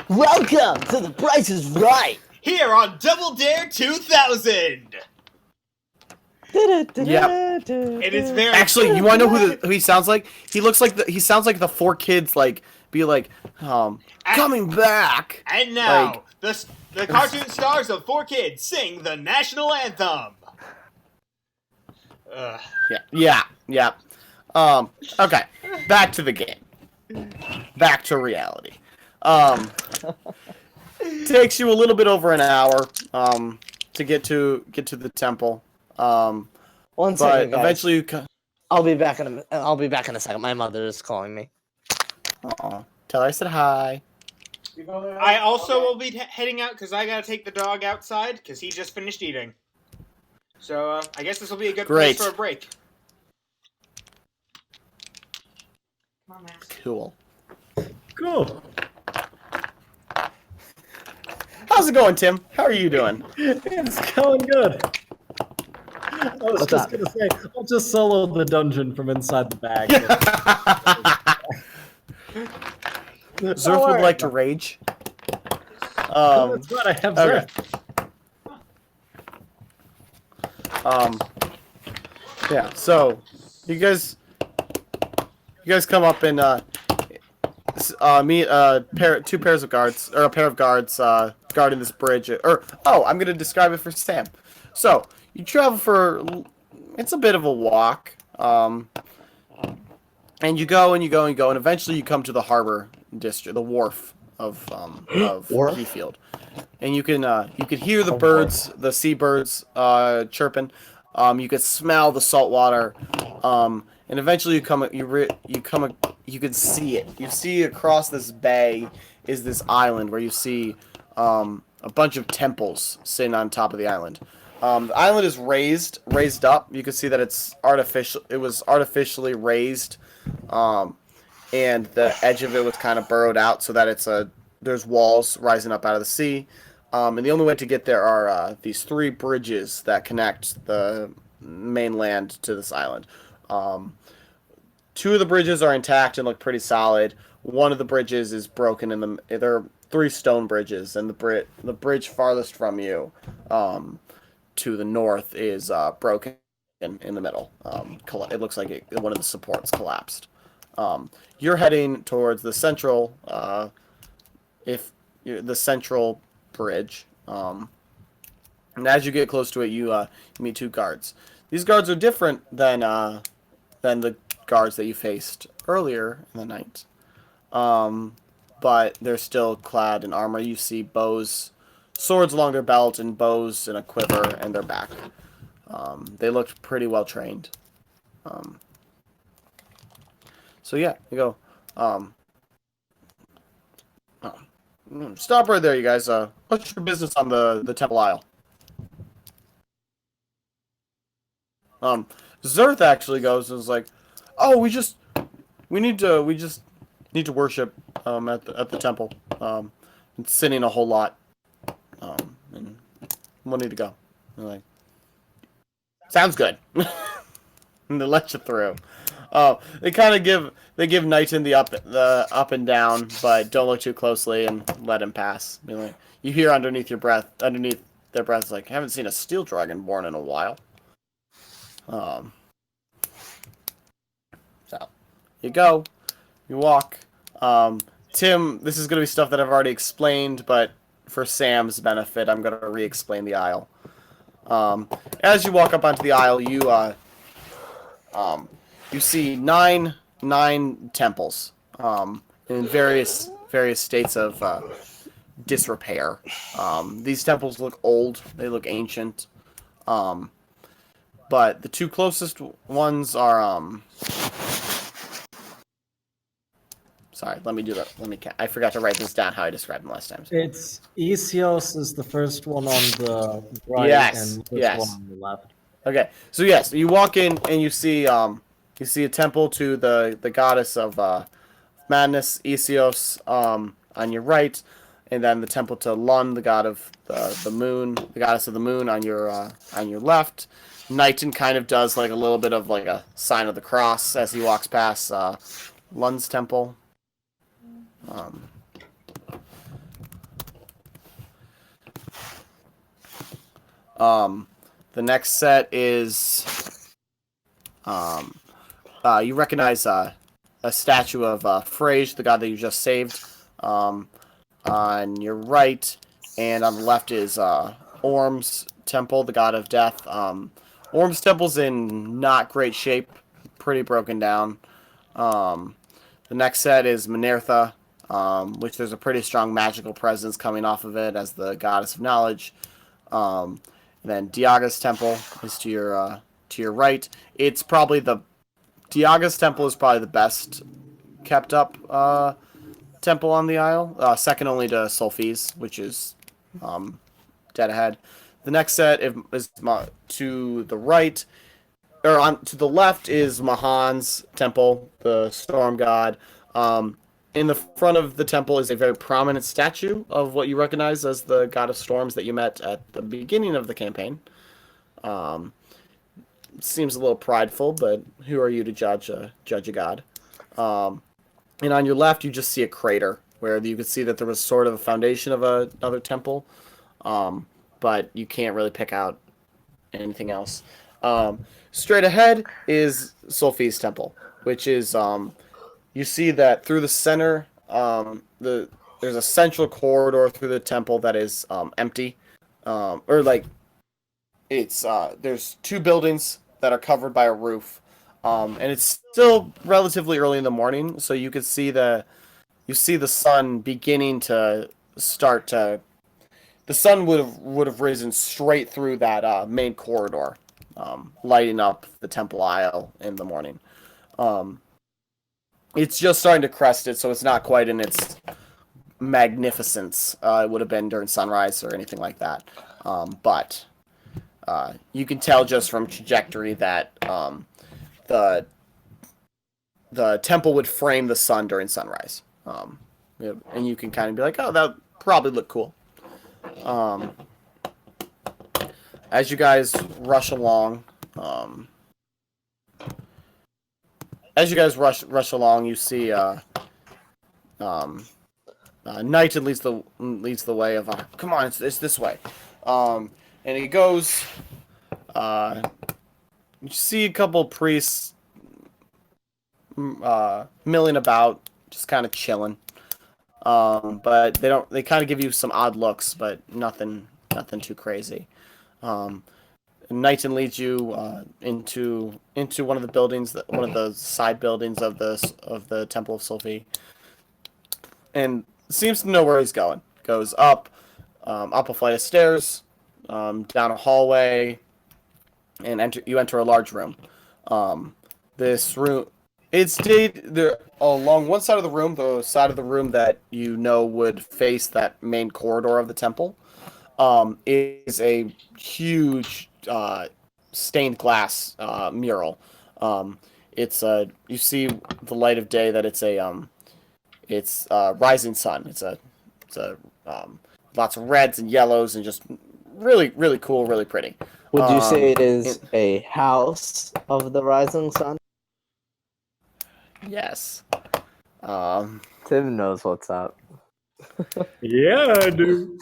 Welcome to The Price is Right. Here on Double Dare 2000. It is very actually, you want to know who he sounds like? He sounds like the four kids like be like, coming back. And now Like- the cartoon stars of 4Kids sing the national anthem. Yeah. Okay. Back to the game. Back to reality. Takes you a little bit over an hour to get to the temple. One But second, guys. eventually you I'll be back in a second. My mother is calling me. tell her I said hi. I also will be heading out because I gotta take the dog outside because he just finished eating. So I guess this will be a good Great. place for a break. Come on, Max. Cool. Cool. How's it going, Tim? How are you doing? It's going good. I was What's just up? gonna say, I'll just solo the dungeon from inside the bag. Zerf would like to rage. That's what I have. Okay. Zerf. Yeah. So, you guys come up and meet two pairs of guards, or a pair of guards guarding this bridge. I'm gonna describe it for Sam. So you travel for it's a bit of a walk, and you go and you go and you go, and eventually you come to the harbor district, the wharf of Wharf? Keyfield, and you can hear the birds, the seabirds chirping. You can smell the salt water, and eventually you can see it. You see across this bay is this island where you see a bunch of temples sitting on top of the island. The island is raised up. You can see that it's artificial. It was artificially raised, and the edge of it was kind of burrowed out so that there's walls rising up out of the sea. And the only way to get there are these three bridges that connect the mainland to this island. Two of the bridges are intact and look pretty solid. One of the bridges is broken. There are three stone bridges, and the bridge farthest from you, to the north, is broken in the middle. It looks like one of the supports collapsed. You're heading towards the central, the central bridge. And as you get close to it, you meet two guards. These guards are different than the guards that you faced earlier in the night. But they're still clad in armor. You see bows, swords along their belt, and bows and a quiver and their back. They looked pretty well trained. So yeah, you go. Stop right there, you guys. What's your business on the temple aisle? Zerth actually goes and is like, "Oh, we just need to worship at the temple. It's sinning a whole lot. And we'll need to go." They're like, "Sounds good." And they let you through. They kind of give Knighton the up and down, but don't look too closely and let him pass. Be like, you hear underneath their breath, like, "Haven't seen a steel dragon born in a while." So you go, you walk. Tim, this is gonna be stuff that I've already explained, but for Sam's benefit, I'm gonna re-explain the aisle. As you walk up onto the aisle, you see nine temples, in various states of disrepair. These temples look old; they look ancient. But the two closest ones are Sorry, let me do that. I forgot to write this down how I described him last time. It's Isios is the first one on the right Yes, and this yes. one on the left. Okay, so yes, you walk in and you see a temple to the goddess of madness, Isios, on your right, and then the temple to Lun, the god of the moon, the goddess of the moon, on your left. Knighton kind of does like a little bit of like a sign of the cross as he walks past Lun's temple. The next set is you recognize a statue of Frage, the god that you just saved, on your right, and on the left is Orm's temple, the god of death. Orm's temple's in not great shape, pretty broken down. The next set is Minertha, which there's a pretty strong magical presence coming off of it as the goddess of knowledge. And then Diaga's temple is to your right. It's probably Diaga's temple is probably the best kept up temple on the Isle, second only to Sulfi's, which is dead ahead. The next set is to the right, or to the left is Mahan's temple, the storm god. In the front of the temple is a very prominent statue of what you recognize as the god of storms that you met at the beginning of the campaign. Seems a little prideful, but who are you to judge a god? And on your left, you just see a crater where you could see that there was sort of a foundation of another temple, but you can't really pick out anything else. Straight ahead is Sulfi's temple, which is you see that through the center, there's a central corridor through the temple that is empty, or like there's two buildings that are covered by a roof, and it's still relatively early in the morning, so you could see the sun beginning to start to. The sun would have risen straight through that main corridor, lighting up the temple aisle in the morning. It's just starting to crest it, so it's not quite in its magnificence. It would have been during sunrise or anything like that. But you can tell just from trajectory that the temple would frame the sun during sunrise. And you can kind of be like, oh, that would probably look cool. As you guys rush along, you see Knighton leads the way of come on, it's this way. And he goes. You see a couple priests milling about, just kind of chilling. But they kind of give you some odd looks, but nothing too crazy. Knighton leads you into one of the buildings, one of the side buildings of the Temple of Sulfi, and seems to know where he's going. Goes up a flight of stairs, down a hallway, and you enter a large room. This room, it's there along one side of the room, the side of the room that you know would face that main corridor of the temple. Is a huge stained glass mural. It's you see the light of day that it's a rising sun. It's a lots of reds and yellows and just really, really cool, really pretty. Would you say it is a house of the rising sun? Yes. Tim knows what's up. Yeah, I do.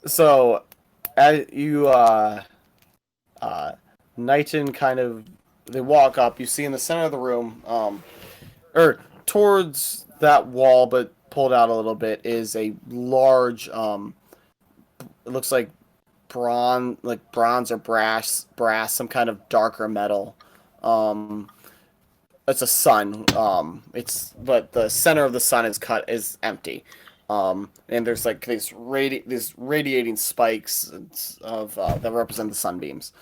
So, as you Knighton kind of they walk up. You see in the center of the room, or towards that wall, but pulled out a little bit, is a large. It looks like bronze or brass, some kind of darker metal. It's a sun. But the center of the sun is empty. And there's like these radiating spikes of that represent the sunbeams.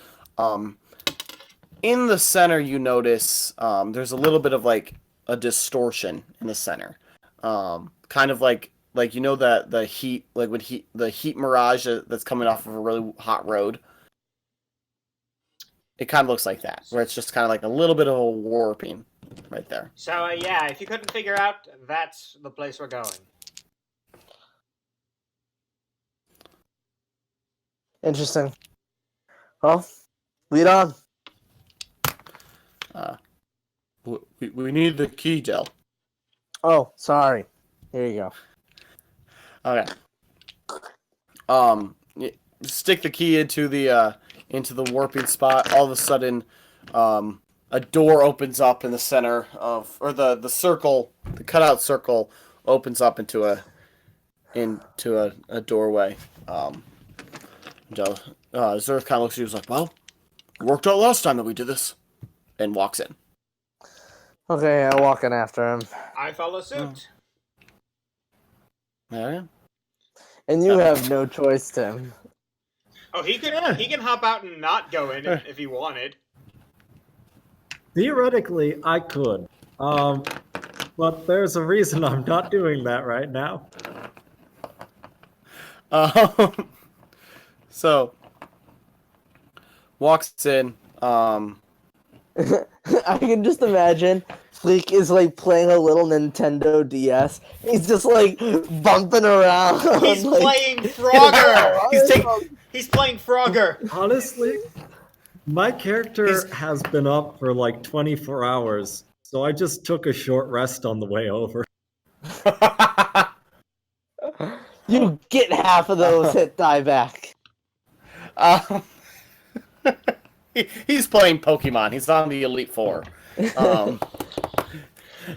In the center, you notice there's a little bit of like a distortion in the center, kind of like you know that the heat, like when the heat mirage that's coming off of a really hot road. It kind of looks like that, where it's just kind of like a little bit of a warping right there. So, yeah, if you couldn't figure out, that's the place we're going. Interesting. Well, lead on. We need the key, Del. Oh, sorry. Here you go. Okay. Stick the key into the warping spot. All of a sudden, a door opens up in the center of, or the circle, the cutout circle opens up into a doorway. Zerth kind of looks at you, and is like, "Well, it worked out last time that we did this," and walks in. Okay, I walk in after him. I follow suit. Yeah. And you have no choice, Tim. Oh, he can hop out and not go in if he wanted. Theoretically, I could. But there's a reason I'm not doing that right now. So walks in. I can just imagine Fleek is like playing a little Nintendo DS. He's just like bumping around. He's like, playing Frogger. He's playing Frogger. Honestly, my character has been up for like 24 hours, so I just took a short rest on the way over. You get half of those hit die back. He's playing Pokemon. He's on the Elite Four.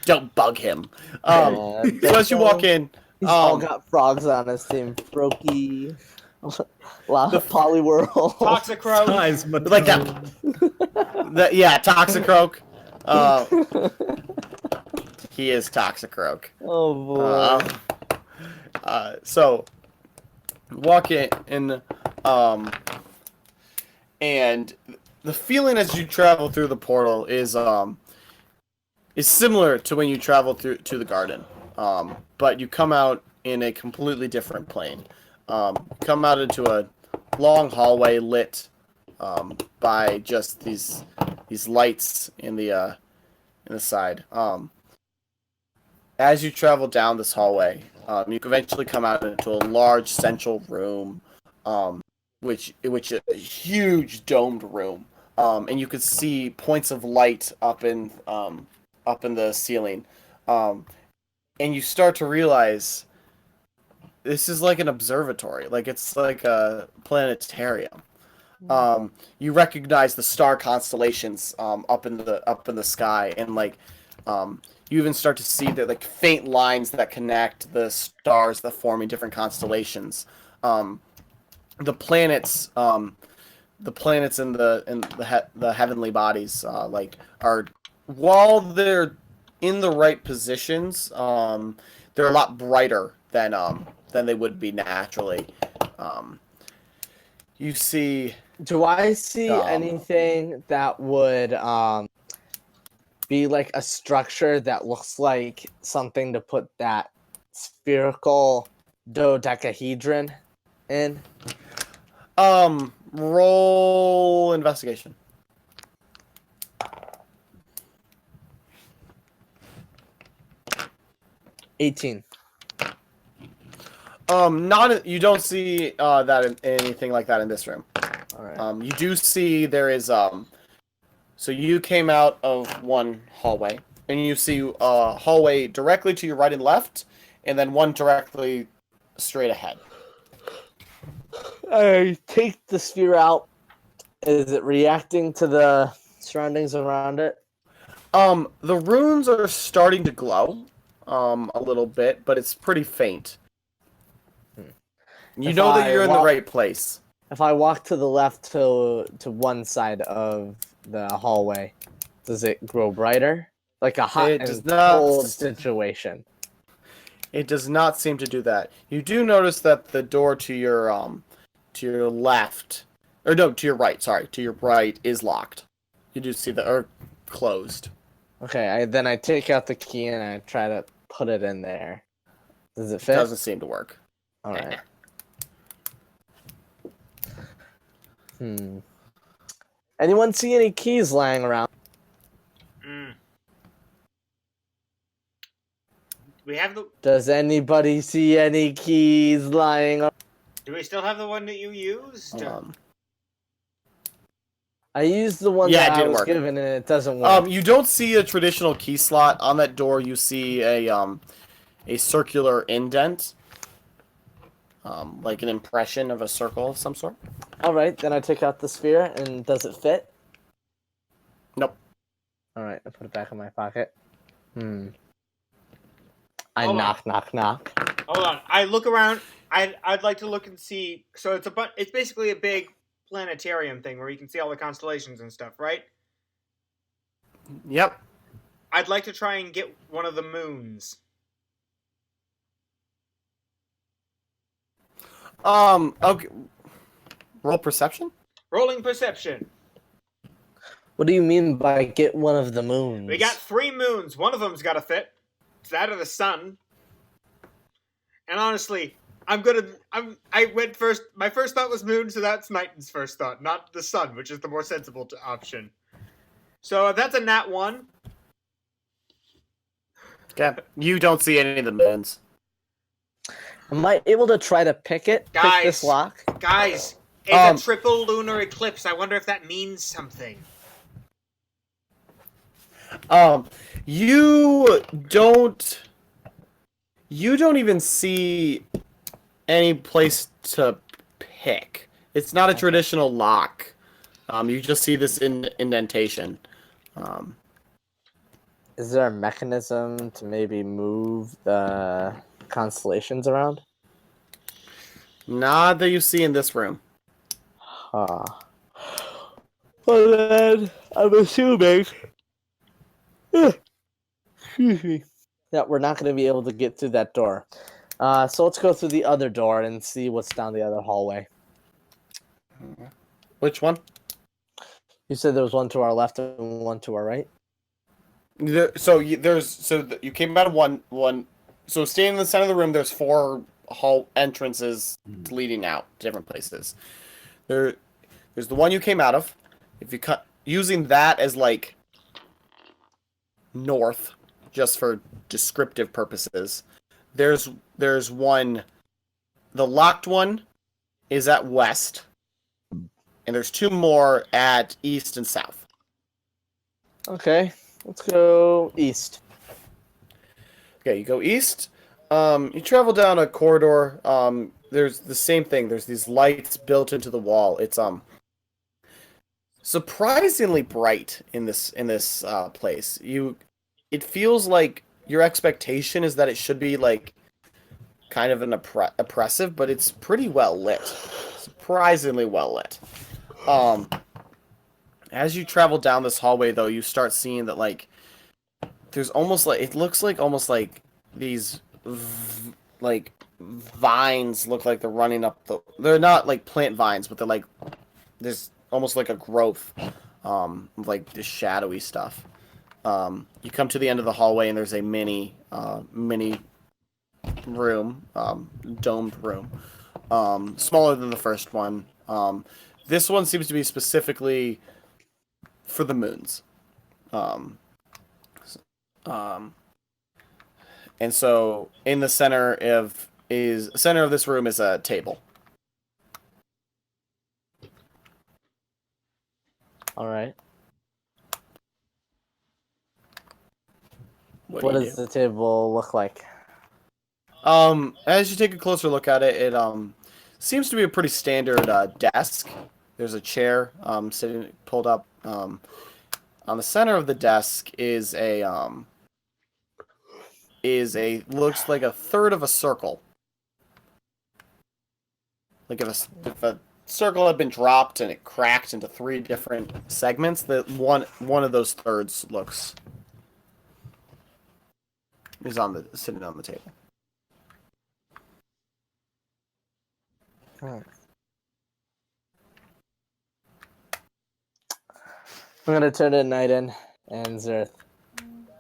Don't bug him. So as you walk in, he's all got frogs on his team. Brokey, Poliwhirl, Toxicroak. Size, like that. Yeah, Toxicroak. He is Toxicroak. Oh boy. So walk in, and the feeling as you travel through the portal is similar to when you travel through to the garden, but you come out in a completely different plane. Come out into a long hallway lit by just these lights in the side. As you travel down this hallway, you eventually come out into a large central room, which is a huge domed room, and you could see points of light up in the ceiling, and you start to realize this is like an observatory, like it's like a planetarium. You recognize the star constellations up in the sky, and like you even start to see the like faint lines that connect the stars that form in different constellations. The planets in the heavenly bodies like are, while they're in the right positions, they're a lot brighter than they would be naturally. You see. Do I see anything that would be like a structure that looks like something to put that spherical dodecahedron in? Roll investigation. 18. You don't see anything like that in this room. All right. You do see there is so you came out of one hallway, and you see a hallway directly to your right and left, and then one directly straight ahead. I take the sphere out. Is it reacting to the surroundings around it? The runes are starting to glow a little bit, but it's pretty faint. You know that you're in the right place. If I walk to the left to one side of the hallway, does it grow brighter? Like a hot and cold situation. It does not seem to do that. You do notice that the door to your left, or no, to your right, sorry, to your right is locked. You do see that, or closed. Okay, then I take out the key and I try to put it in there. Does it fit? Doesn't seem to work. All right. Anyone see any keys lying around? Mm. We have the. Does anybody see any keys lying around? Do we still have the one that you used? I used the one Yeah, that it I didn't was work. given and it doesn't work. You don't see a traditional key slot on that door. You see a circular indent, like an impression of a circle of some sort. All right, then I take out the sphere and does it fit? Nope. All right, I put it back in my pocket. I Hold on. knock. Hold on. I look around. I'd like to look and see. So it's basically a big planetarium thing where you can see all the constellations and stuff, right? Yep. I'd like to try and get one of the moons. Okay. Roll perception. Rolling perception. What do you mean by get one of the moons? We got 3 moons. One of them's got to fit. It's that of the sun. And honestly, I went first. My first thought was moon, so that's Knighton's first thought, not the sun, which is the more sensible option. So that's a nat 1. Okay. You don't see any of the moons. Am I able to try to pick Guys. this lock? Guys, it's a triple lunar eclipse. I wonder if that means something. You don't even see any place to pick. It's not a traditional lock. You just see this indentation. Is there a mechanism to maybe move the constellations around? Not that you see in this room. Huh. Well then, I'm assuming... Excuse me. That we're not going to be able to get through that door. So let's go through the other door and see what's down the other hallway. Which one? You said there was one to our left and one to our right? You came out of one. So staying in the center of the room, there's 4 hall entrances leading out to different places. There's the one you came out of. If you cut using that as like north, just for descriptive purposes, there's one. The locked one is at west, and there's 2 more at east and south. Okay, let's go east. Okay, you go east. You travel down a corridor. There's the same thing. There's these lights built into the wall. It's surprisingly bright in this place. It feels like your expectation is that it should be like kind of an oppressive, but it's pretty well lit. Surprisingly well lit. As you travel down this hallway, though, you start seeing that like there's almost like it looks like almost like these like vines look like they're running up the. They're not like plant vines, but they're like there's almost like a growth, of like this shadowy stuff. You come to the end of the hallway and there's a mini room, domed room, smaller than the first one. This one seems to be specifically for the moons. And so in the center of this room is a table. All right. What What do you does do? the table look like? As you take a closer look at it, it seems to be a pretty standard desk. There's a chair sitting pulled up. On the center of the desk is looks like a third of a circle. Like if a circle had been dropped and it cracked into 3 different segments, that one of those thirds is sitting on the table. I'm gonna turn to Knighton and Zerth.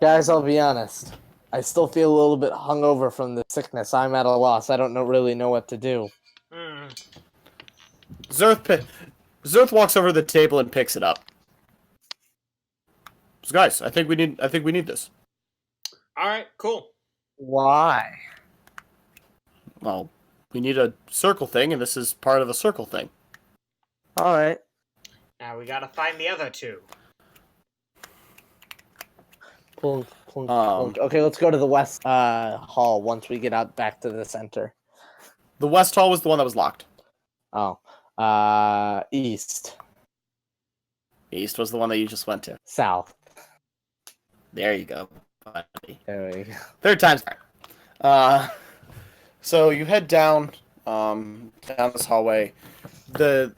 Guys, I'll be honest. I still feel a little bit hungover from the sickness. I'm at a loss. I don't really know what to do. Hmm. Zerth walks over to the table and picks it up. So guys, I think we need this. All right, cool. Why? Well, we need a circle thing, and this is part of the circle thing. All right. Now we gotta find the other two. Plunk, plunk, Um, plunk. Okay, let's go to the west hall once we get out back to the center. The West Hall was the one that was locked. Oh. East. East was the one that you just went to. South. There you go, buddy. There we go. Third time's right. So you head down this hallway. A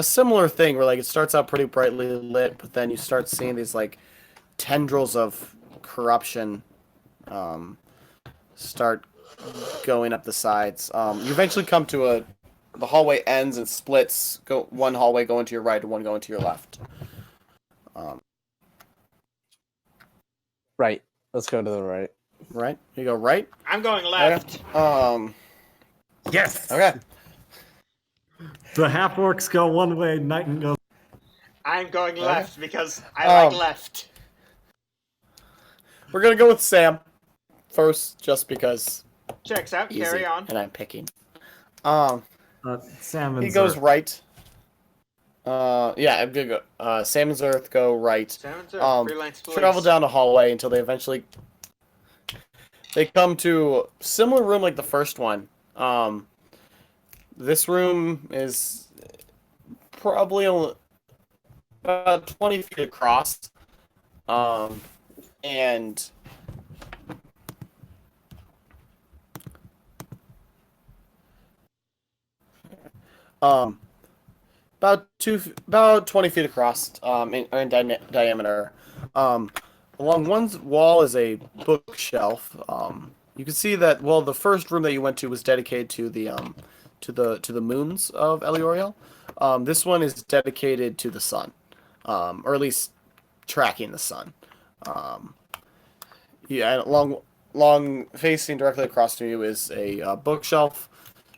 similar thing where like it starts out pretty brightly lit, but then you start seeing these like tendrils of corruption start going up the sides. You eventually come to the hallway ends and splits. One hallway going to your right and one going to your left. Right. Let's go to the right. Right? You go right. I'm going left. Yes. Okay. The half orcs go one way, Knighton goes. I'm going Okay. left because I like Um, left. We're gonna go with Sam first, just because Checks out. easy, Carry on. and I'm picking. Sam and He goes Zerth. right. Yeah, I'm gonna go. Sam and Zerth go right. Salmon's freelance police. Travel down a hallway until they eventually come to a similar room like the first one. This room is probably about 20 feet across. And about 20 feet across in diameter. Along one wall is a bookshelf. You can see that the first room that you went to was dedicated to the moons of Elioriel. This one is dedicated to the sun, or at least tracking the sun. Yeah, and long facing directly across from you is a bookshelf.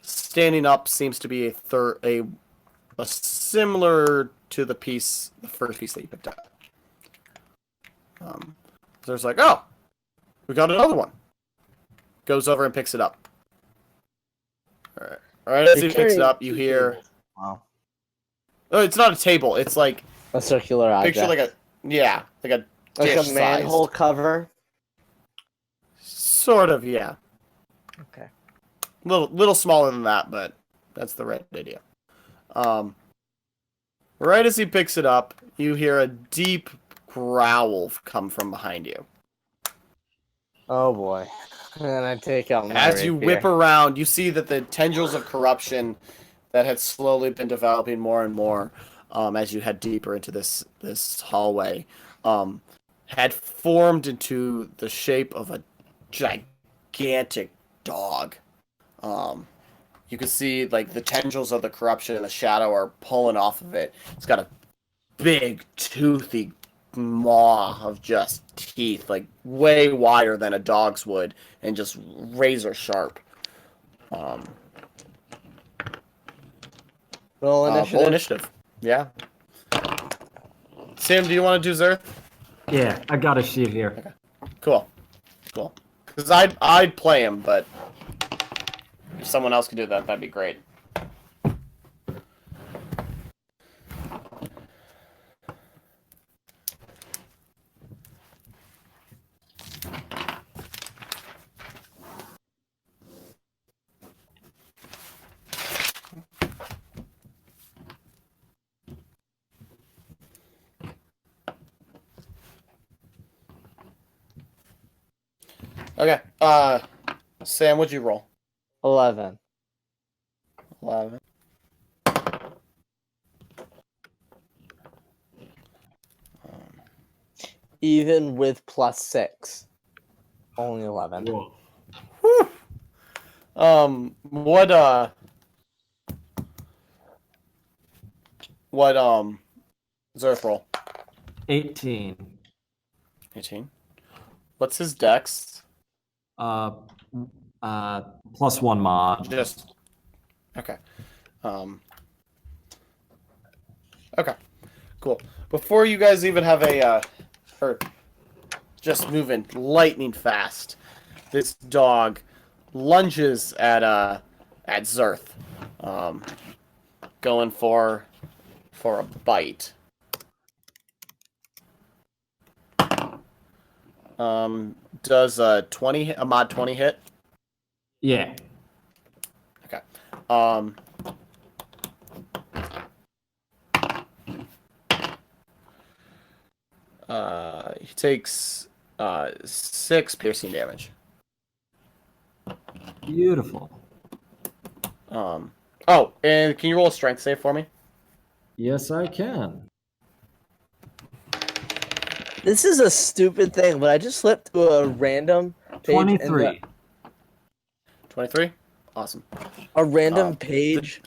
Standing up seems to be a similar to the first piece that you picked up. So it's like, oh, we got another one. Goes over and picks it up. All right. As he picks it up, you hear. Wow. Oh, it's not a table. It's like A circular object. picture like a like dish a manhole cover. Sort of, yeah. Okay. Little smaller than that, but that's the right idea. Right as he picks it up, you hear a deep growl come from behind you. Oh boy. And I take out my As you rapier. whip around, you see that the tendrils of corruption that had slowly been developing more and more as you head deeper into this hallway had formed into the shape of a gigantic dog. You can see like the tendrils of the corruption and the shadow are pulling off of it. It's got a big toothy maw of just teeth, like way wider than a dog's would, and just razor sharp. Roll initiative. Roll initiative. Yeah. Sam, do you want to do Zerth? Yeah, I got a sheet here. Cool. Because I'd play him, but if someone else could do that, that'd be great. Okay. Sam, what'd you roll? 11. 11. Even with +6. Only 11. Whoa. What Zerth roll? 18. 18. What's his dex? Uh, +1 mod. Just okay. Um, okay, cool. Before you guys even have or just moving lightning fast, this dog lunges at Zerth, going for a bite. Does a mod 20 hit? Yeah. Okay. He takes 6 piercing damage. Beautiful. Oh, and can you roll a strength save for me? Yes, I can. This is a stupid thing, but I just flipped to a random page in 23. 23? Awesome. a random page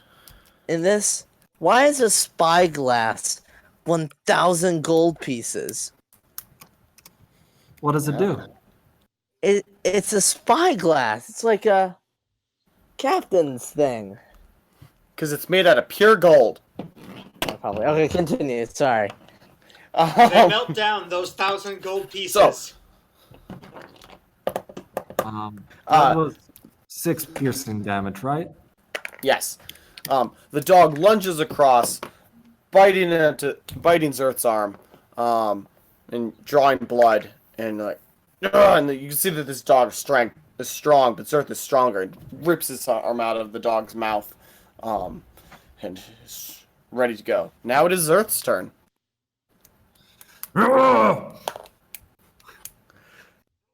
in this. Why is a spyglass 1,000 gold pieces? What does it do? It's a spyglass. It's like a captain's thing. Because it's made out of pure gold. Oh, probably. Okay, continue. Sorry. They melt down those 1,000 gold pieces. That was 6 piercing damage, right? Yes. The dog lunges across, biting Zerth's arm, and drawing blood, and and you can see that this dog's strength is strong, but Zerth is stronger. And rips his arm out of the dog's mouth, and is ready to go. Now it is Zerth's turn.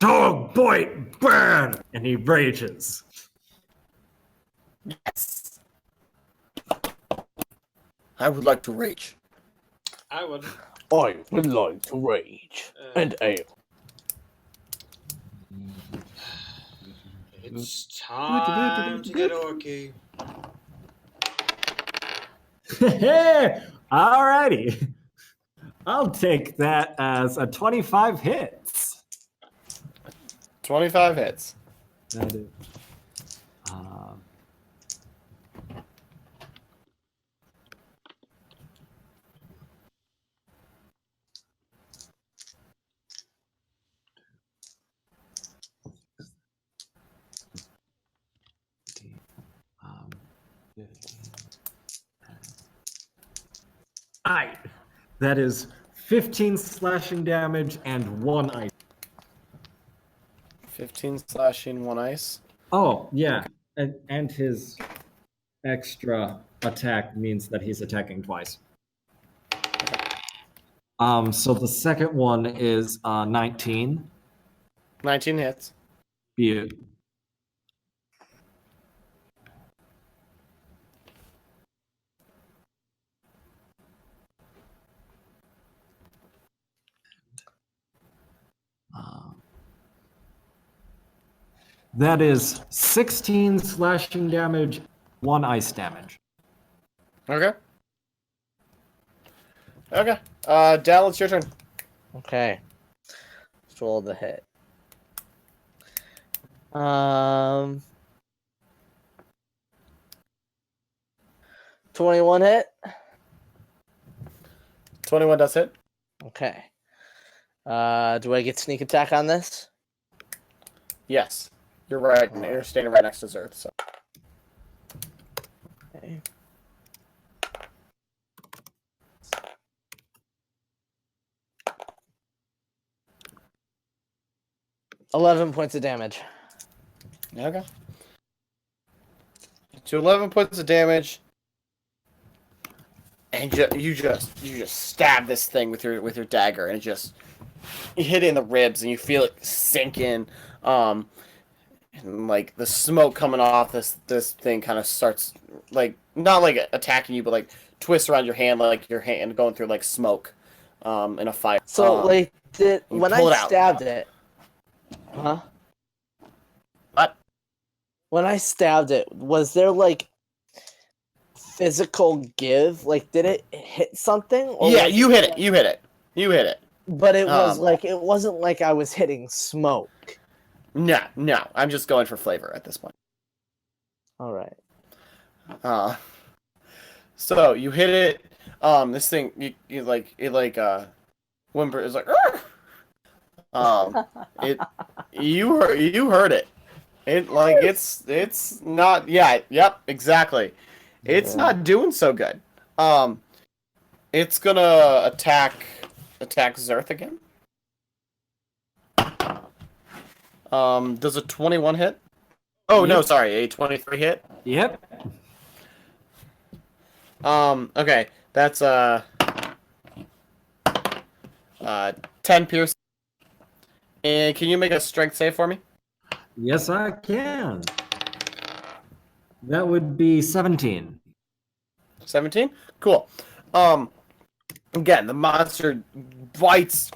Dog bite ban, and he rages. Yes. I would like to rage. I would. I would like to rage and ale. It's time to get orky. Alrighty. I'll take that as a 25 hits. 25 hits. That is. That is 15 slashing damage and 1 ice. 15 slashing, 1 ice. Oh, yeah. And his extra attack means that he's attacking twice. So the second one is 19. 19 hits. Beaut. That is 16 slashing damage, 1 ice damage. Okay. Okay. Dal, it's your turn. Okay. Let's roll the hit. 21 hit. 21 does hit. Okay. Do I get sneak attack on this? Yes. You're right. You're standing right next to Zerth, so. Okay. $11 points of damage. Okay. To 11 points of damage, and you just stab this thing with your dagger, and you hit it in the ribs, and you feel it sink in. And like the smoke coming off this thing kind of starts like not like attacking you, but like twists around your hand, like your hand going through like smoke, in a fire. So like when pull it I out. stabbed it, huh? What? When I stabbed it, was there like physical give? Like, did it hit something? Or Yeah, was you hit it. You hit it. You hit it. But it was Um, it wasn't like I was hitting smoke. No, no. I'm just going for flavor at this point. All right. So you hit it. This thing, whimper is like. It. You heard it. It's not. Yeah. Yep. Exactly. It's Yeah. not doing so good. It's gonna attack Zerth again. Does a 21 hit? Oh no, Yep. sorry, a 23 hit. Yep. Okay, that's 10 pierce. And can you make a strength save for me? Yes, I can. That would be 17. 17? Cool. Again, the monster bites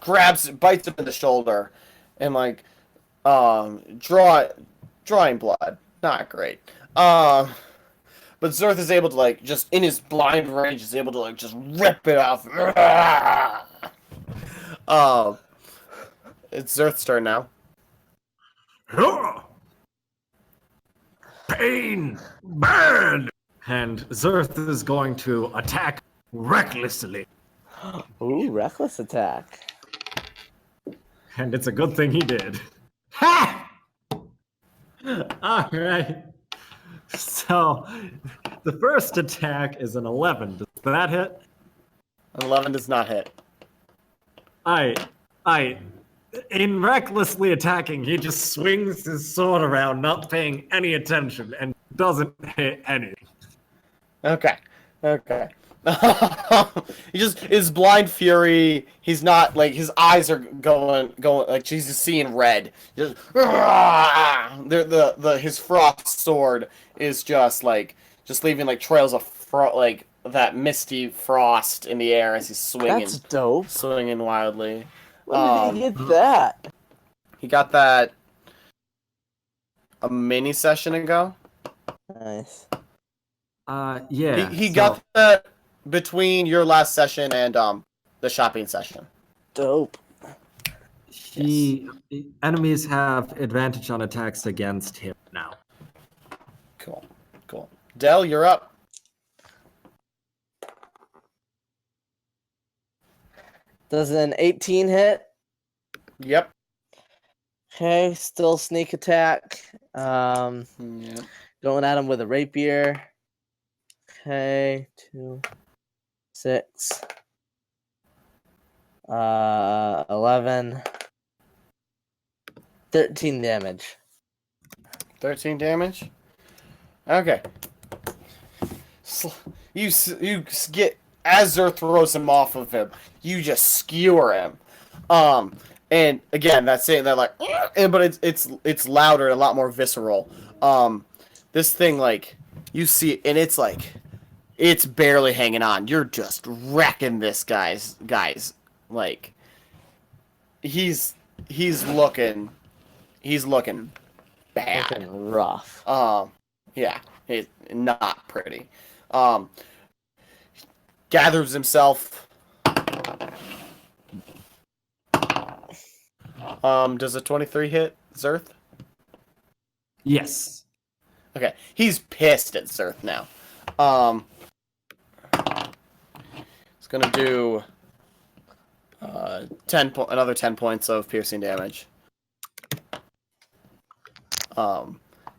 him in the shoulder, and drawing blood. Not great. But Zerth is able to just in his blind rage is able to just rip it off. It's Zerth's turn now. Pain! Bad! And Zerth is going to attack recklessly. Ooh, reckless attack. And it's a good thing he did. Ha! Alright. So, the first attack is an 11. Does that hit? An 11 does not hit. In recklessly attacking, he just swings his sword around, not paying any attention, and doesn't hit anything. Okay. He just his blind fury. He's not his eyes are going he's just seeing red. Just his frost sword is just leaving trails of that misty frost in the air as he's swinging. That's dope. Swinging wildly. When did he get that? He got that a mini session ago. Nice. Yeah. He got that between your last session and the shopping session. Dope. Enemies have advantage on attacks against him now. Cool. Del, you're up. Does an 18 hit? Yep. Okay, still sneak attack. Yep. Going at him with a rapier. Okay, 2, 6, 11, 13 damage. 13 damage. Okay. You get as Zerth throws him off of him. You just skewer him. And again, that's saying that but it's louder, a lot more visceral. This thing you see, and it's barely hanging on. You're just wrecking this guys. He's looking bad. Looking rough. Yeah, he's not pretty. Gathers himself. Does a 23 hit Zerth? Yes. Okay, he's pissed at Zerth now. It's gonna do another 10 points of piercing damage.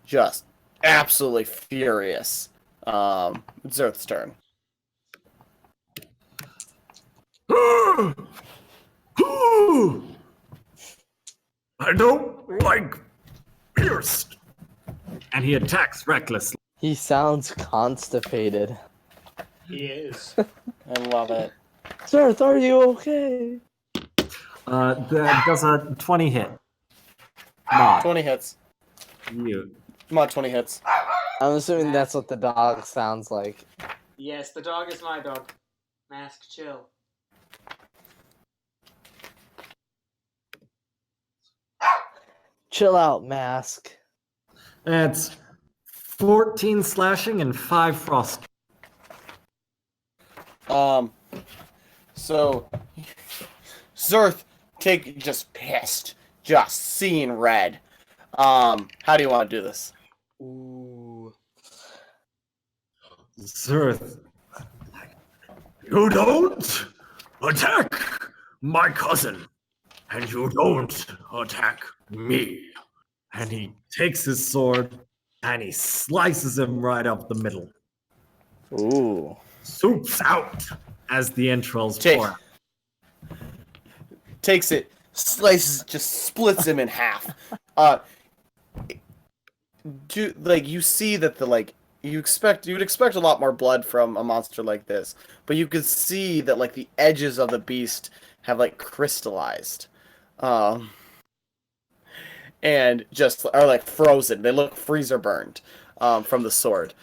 Just absolutely furious. Zerth's turn. I don't like pierced. And he attacks recklessly. He sounds constipated. He is. I love it. Zerth, are you okay? That does a 20 hit. Not 20 hits. you. Come on, 20 hits. I'm assuming that's what the dog sounds like. Yes, the dog is my dog. Mask, chill. Chill out, Mask. That's 14 slashing and 5 frost. So Zerth just pissed, just seeing red. How do you want to do this? Ooh. Zerth, you don't attack my cousin, and you don't attack me. And he takes his sword and he slices him right up the middle. Ooh. Swoops out as the entrails Jake. pour out. Takes it, slices, just splits him in half. You see that you'd expect a lot more blood from a monster like this, but you could see that the edges of the beast have crystallized, and just are frozen. They look freezer burned, from the sword.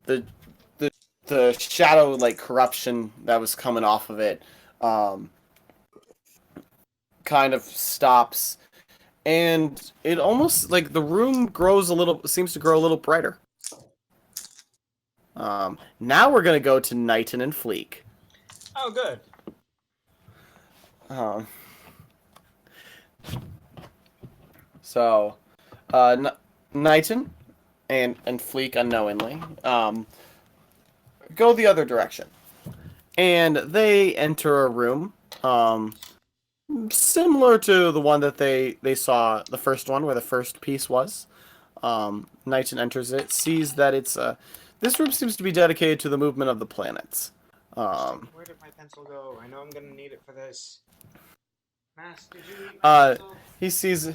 The shadow corruption that was coming off of it, kind of stops, and it almost the room seems to grow a little brighter. Now we're gonna go to Knighton and Fleek. Oh, good. So, Knighton and Fleek unknowingly go the other direction, and they enter a room similar to the one that they saw, the first one where the first piece was. Knighton enters it, sees that it's this room seems to be dedicated to the movement of the planets. Where did my pencil go? I know I'm gonna need it for this. Mass, did you eat my pencil? He sees.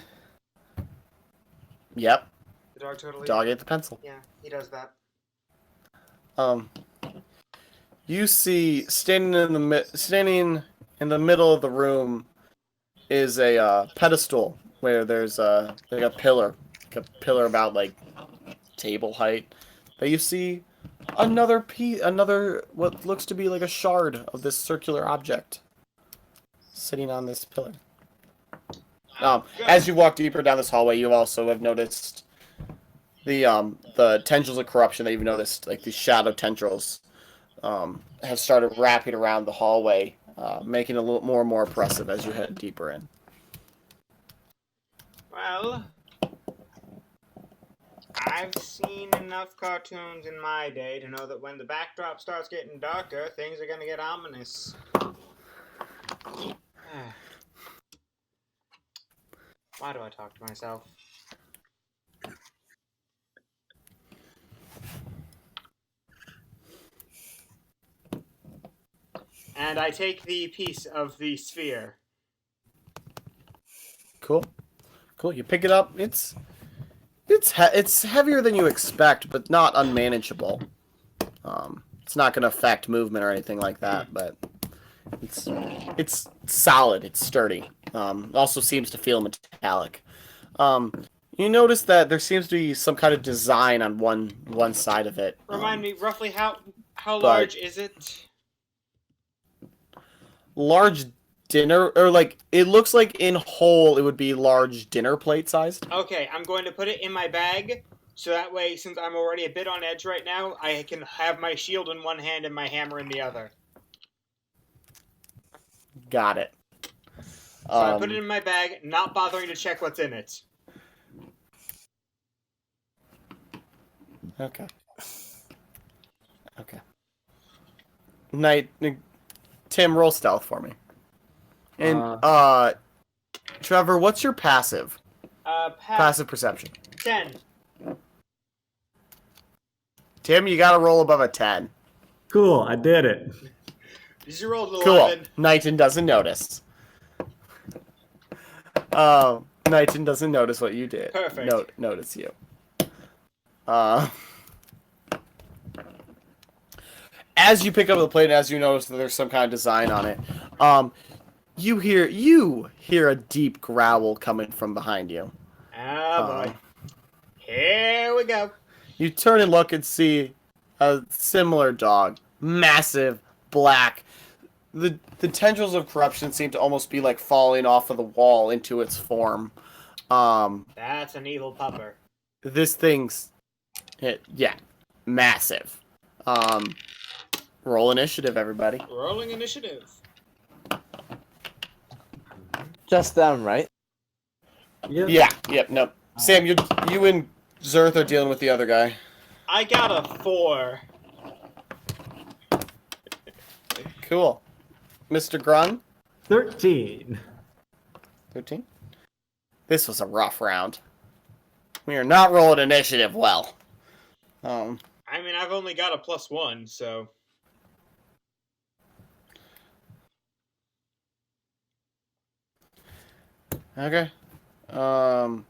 Yep, The dog totally. dog ate the pencil. Yeah, he does that. You see standing in the middle of the room is a pedestal where there's a pillar about table height. That you see another what looks to be a shard of this circular object sitting on this pillar. As you walk deeper down this hallway, you also have noticed the tendrils of corruption that you've noticed, these shadow tendrils, have started wrapping around the hallway, making it a little more and more oppressive as you head deeper in. Well, I've seen enough cartoons in my day to know that when the backdrop starts getting darker, things are gonna get ominous. Why do I talk to myself? And I take the piece of the sphere. Cool. You pick it up. It's heavier than you expect, but not unmanageable. It's not going to affect movement or anything like that, but it's solid. It's sturdy. Also seems to feel metallic. You notice that there seems to be some kind of design on one side of it. Remind me roughly how large is it? Large dinner, or it looks like in whole it would be large dinner plate sized. Okay, I'm going to put it in my bag, so that way, since I'm already a bit on edge right now, I can have my shield in one hand and my hammer in the other. Got it. So I put it in my bag, not bothering to check what's in it. Okay. Tim, roll stealth for me. And Trevor, what's your passive? Passive perception. 10. Tim, you gotta roll above a 10. Cool, I did it. Did you roll an Cool. 11? Knighton doesn't notice. Knighton doesn't notice what you did. Perfect. Notice you. As you pick up the plate, and as you notice that there's some kind of design on it, you hear a deep growl coming from behind you. Oh boy. Here we go. You turn and look and see a similar dog, massive, black. The tendrils of corruption seem to almost be falling off of the wall into its form. That's an evil pupper. This thing's, massive. Roll initiative, everybody. Rolling initiative. just them, right? Yeah. Yep. No. Sam, you and Zerth are dealing with the other guy. I got a 4. Cool. Mr. Grung, 13. 13. This was a rough round. We are not rolling initiative well. I mean, I've only got a +1, so... Okay. Mr.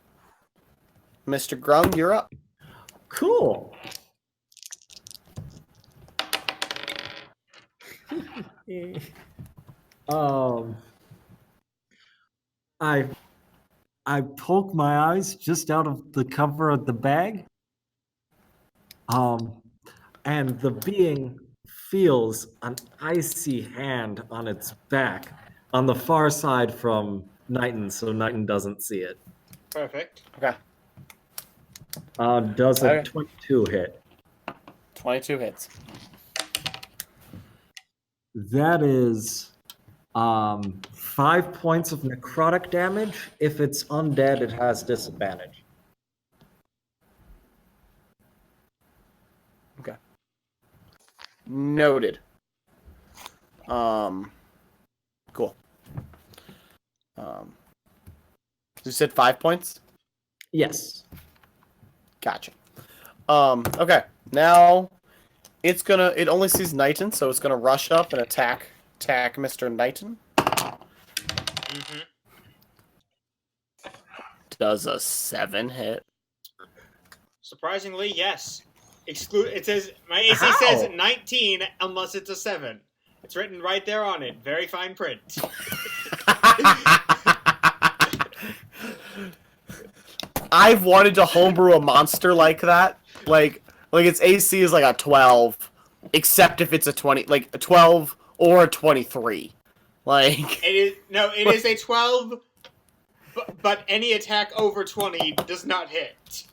Grung, you're up. Cool. I I poke my eyes just out of the cover of the bag. And the being feels an icy hand on its back on the far side from Knighton, so Knighton doesn't see it. Perfect. Okay. Does a Okay. 22 hit? 22 hits. That is 5 points of necrotic damage. If it's undead, it has disadvantage. Okay. Noted. Cool. You said 5 points? Yes. Gotcha. Okay. Now it only sees Knighton, so it's gonna rush up and attack Mr. Knighton. Mm-hmm. Does a 7 hit? Surprisingly, yes. It says my AC Ow. says 19 unless it's a 7. It's written right there on it. Very fine print. I've wanted to homebrew a monster like that. Like its AC is like a 12, except if it's a 20, like a 12 or a 23. Like It is a 12, but any attack over 20 does not hit.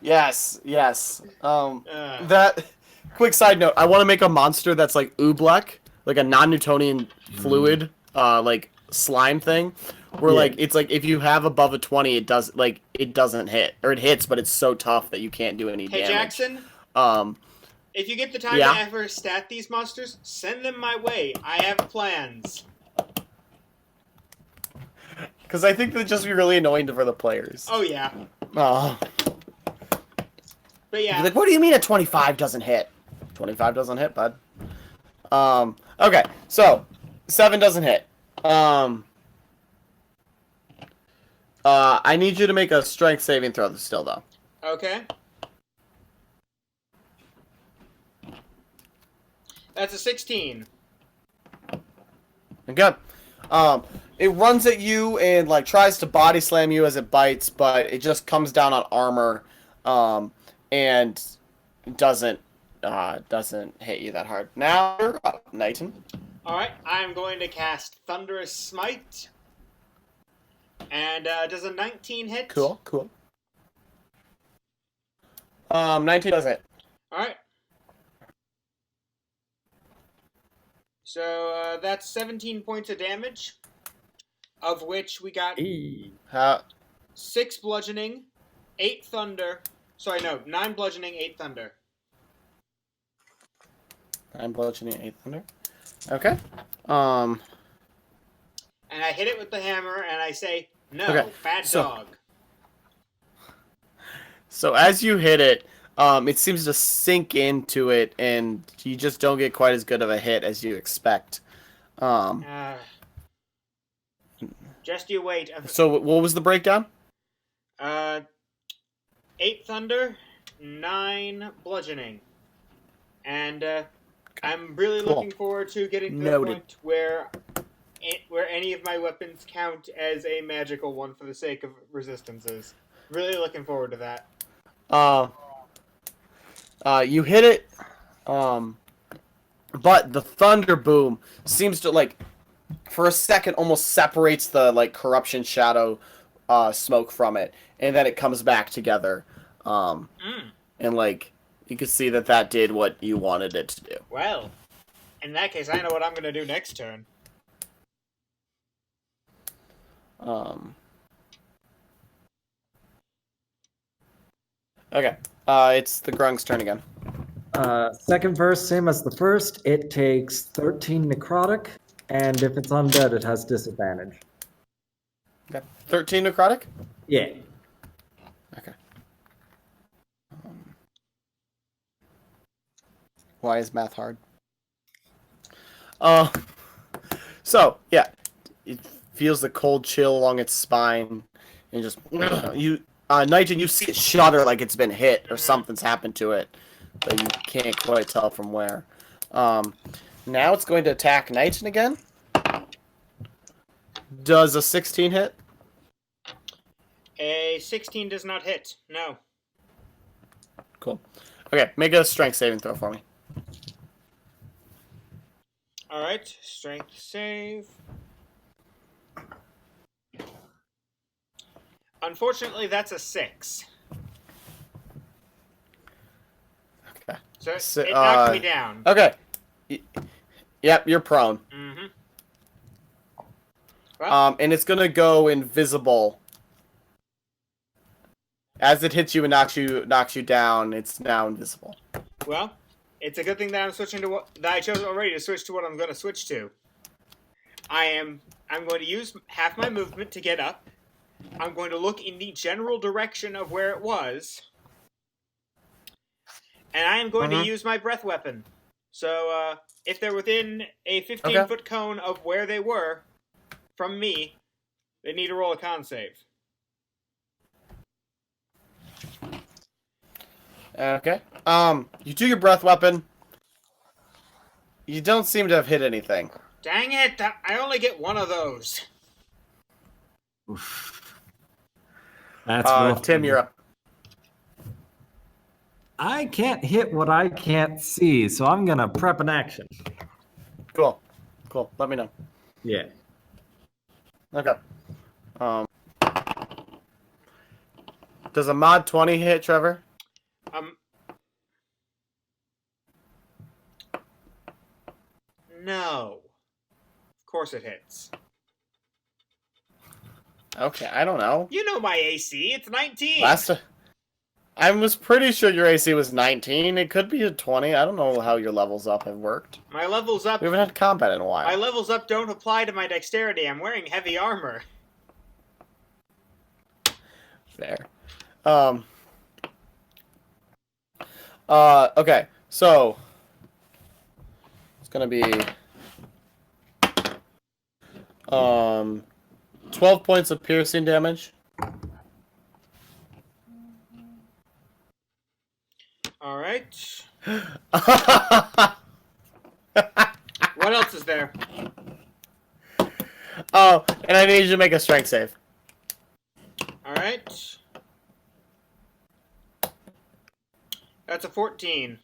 yes. That quick side note, I want to make a monster that's like Oobleck, like a non-Newtonian fluid like slime thing. Where like it's like if you have above a 20, it doesn't hit, or it hits, but it's so tough that you can't do any Hey damage. Jackson, if you get the time Yeah? to ever stat these monsters, send them my way. I have plans. Because I think that'd just be really annoying for the players. Oh yeah, Oh. but yeah. Like, what do you mean a 25 doesn't hit? 25 doesn't hit, bud. Okay, so 7 doesn't hit. I need you to make a strength saving throw still, though. Okay. That's a 16. Okay. It runs at you and like tries to body slam you as it bites, but it just comes down on armor, and doesn't hit you that hard. Now you're up, Knighton. Alright, I'm going to cast Thunderous Smite. And does a 19 hit? Cool. 19 does hit. Alright. So that's 17 points of damage, of which we got How? 6 bludgeoning, 8 thunder. Sorry, no, 9 bludgeoning, 8 thunder. I'm bludgeoning 8 thunder. Okay. And I hit it with the hammer, and I say, no, Okay, bad so- dog. So as you hit it, it seems to sink into it, and you just don't get quite as good of a hit as you expect. Just you wait. So what was the breakdown? 8 thunder, 9 bludgeoning. And I'm really Cool. looking forward to getting to Noted. the point where any of my weapons count as a magical one for the sake of resistances. Really looking forward to that. You hit it, but the thunder boom seems to like, for a second, almost separates the like corruption shadow smoke from it, and then it comes back together. And like you can see that did what you wanted it to do. Well, in that case, I know what I'm going to do next turn. Okay. It's the Grung's turn again. Second verse, same as the first. It takes 13 necrotic, and if it's undead, it has disadvantage. Okay. 13 necrotic? Yeah. Okay. Why is math hard? So, yeah. It feels the cold chill along its spine, and just... Nighton, you see it shudder like it's been hit, or something's happened to it, but you can't quite tell from where. Now it's going to attack Nighton again. Does a 16 hit? A 16 does not hit. No. Cool. Okay, make a strength saving throw for me. All right. Strength save. Unfortunately, that's a 6. Okay. So it knocked me down. Okay. Yep, you're prone. Mm-hmm. Well, And it's gonna go invisible. As it hits you and knocks you down, it's now invisible. well, it's a good thing that I'm switching to that I chose already to switch to what I'm going to switch to. I'm going to use half my movement to get up. I'm going to look in the general direction of where it was. And I am going to use my breath weapon. So, if they're within a 15-foot cone of where they were from me, they need to roll a con save. Okay. You do your breath weapon. You don't seem to have hit anything. Dang it! I only get one of those. That's rough. Tim, you're up. I can't hit what I can't see, so I'm gonna prep an action. Cool. Cool. Let me know. Yeah. Okay. Does a mod 20 hit, Trevor? No. Of course it hits. Okay, I don't know. You know my AC. It's 19. I was pretty sure your AC was 19. It could be a 20. I don't know how your levels up have worked. My levels up. We haven't had combat in a while. My levels up don't apply to my dexterity. I'm wearing heavy armor. Fair. Okay, so it's gonna be 12 points of piercing damage. All right. What else is there? Oh, and I need you to make a strength save. All right. That's a 14.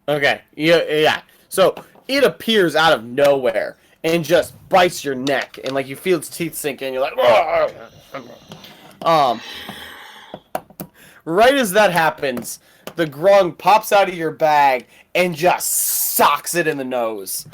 Okay. Yeah. So it appears out of nowhere and just bites your neck, and like you feel its teeth sink in. You're like, right as that happens, the grung pops out of your bag and just socks it in the nose.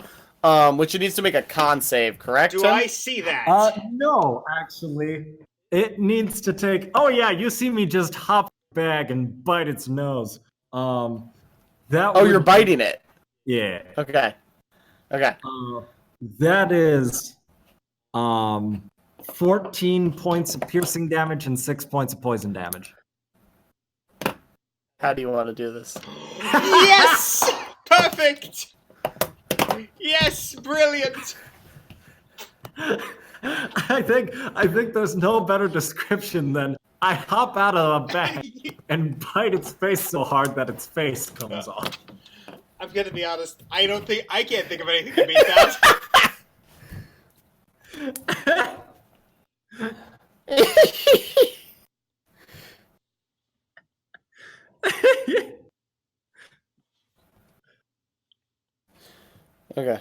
Which it needs to make a con save, correct? Do Tim? I see that? No, actually. It needs to take... Oh, yeah, you see me just hop the bag and bite its nose. You're biting it. Yeah. Okay. That is 14 points of piercing damage and 6 points of poison damage. How do you want to do this? Yes! Perfect! Yes, brilliant! I think there's no better description than I hop out of the bag and bite its face so hard that its face comes off. I'm gonna be honest. I can't think of anything to beat that. Okay.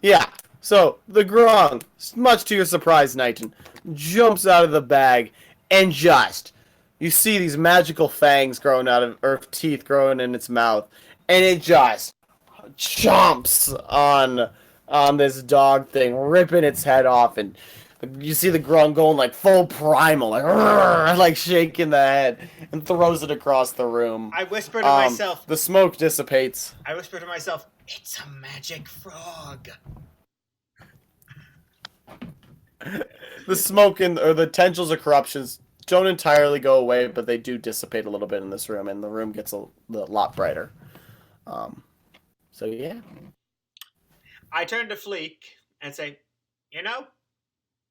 Yeah. So the grung, much to your surprise, Nighton, jumps out of the bag and just, you see these magical fangs growing out of, or teeth growing in its mouth, and it just chomps on this dog thing, ripping its head off, and you see the grung going like full primal, like "Rrr," like shaking the head, and throws it across the room. I whisper to myself. The smoke dissipates. I whisper to myself, "It's a magic frog." The smoke or the tendrils of corruptions don't entirely go away, but they do dissipate a little bit in this room, and the room gets a lot brighter. So yeah. I turn to Fleek and say, "You know,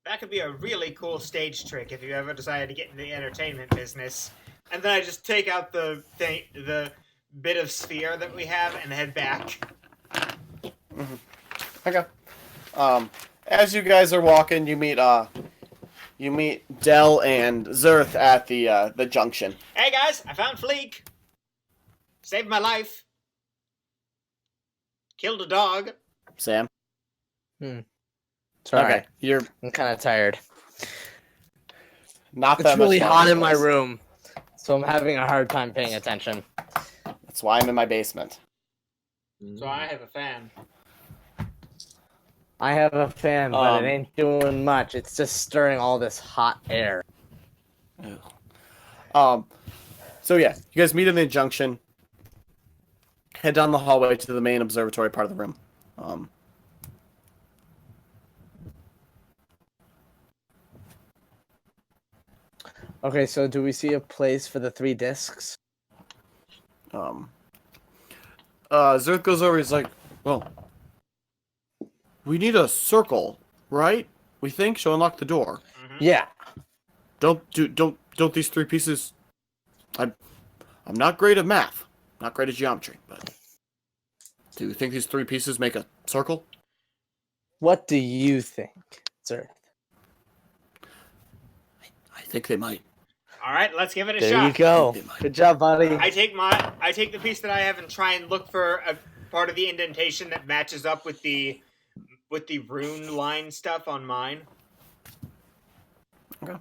that could be a really cool stage trick if you ever decided to get into the entertainment business." And then I just take out the bit of sphere that we have and head back. Mm-hmm. Okay. As you guys are walking, you meet Del and Zerth at the junction. Hey guys, I found Fleek. Saved my life. Killed a dog. Sam. Sorry, Okay, you're I'm kind of tired. not that It's really much hot longer, in my guys. room, so I'm having a hard time paying attention. That's why I'm in my basement. So I have a fan. I have a fan, but it Um, ain't doing much. It's just stirring all this hot air. So yeah, you guys meet in the junction. Head down the hallway to the main observatory part of the room. Okay, so do we see a place for the 3 discs? Zerth goes over. He's like, "Well, we need a circle, right? We think she'll unlock the door. Yeah. Don't these 3 pieces? I'm not great at math, not great at geometry, but do you think these 3 pieces make a circle? What do you think, sir? I think they might. All right, let's give it a There shot. you go. They might. Good job, buddy. I take the piece that I have and try and look for a part of the indentation that matches up with the rune line stuff on mine. Okay.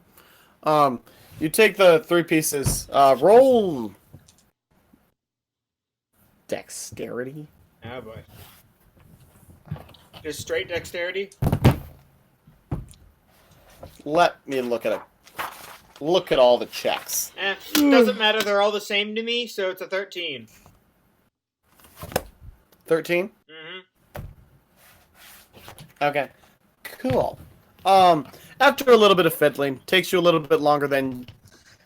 You take the 3 pieces. Roll dexterity. Oh boy. Just straight dexterity. Let me look at it. Look at all the checks. Doesn't matter. They're all the same to me, so it's a 13. 13. Mm-hmm. Okay. Cool. After a little bit of fiddling, takes you a little bit longer than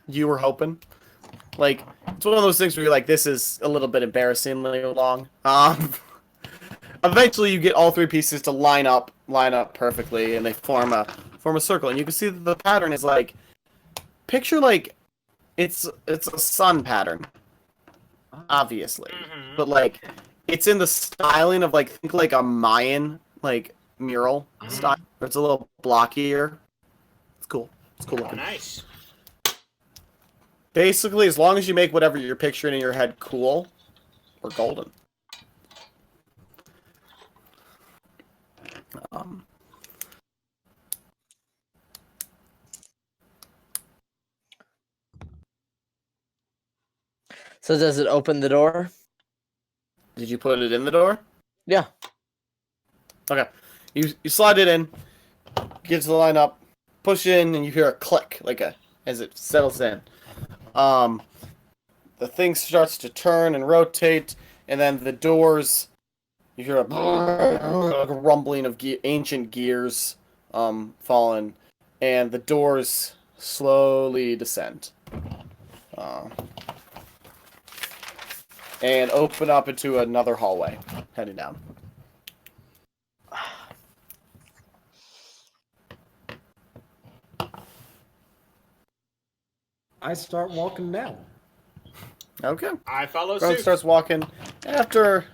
you were hoping. Like, it's one of those things where you're like, this is a little bit embarrassingly long. Eventually you get all 3 pieces to line up perfectly, and they form a circle. And you can see that the pattern is like, picture like, it's a sun pattern, obviously. Mm-hmm. But like, it's in the styling of like, think like a Mayan, like, mural style. It's a little blockier. It's cool. It's cool looking. Nice. Basically, as long as you make whatever you're picturing in your head cool, we're golden. So does it open the door? Did you put it in the door? Yeah. Okay. You slide it in, get to the line up, push in, and you hear a click, as it settles in. The thing starts to turn and rotate, and then the doors, you hear a rumbling of ancient gears falling, and the doors slowly descend. And open up into another hallway, heading down. I start walking down. Okay. I follow Grog suit. starts walking. After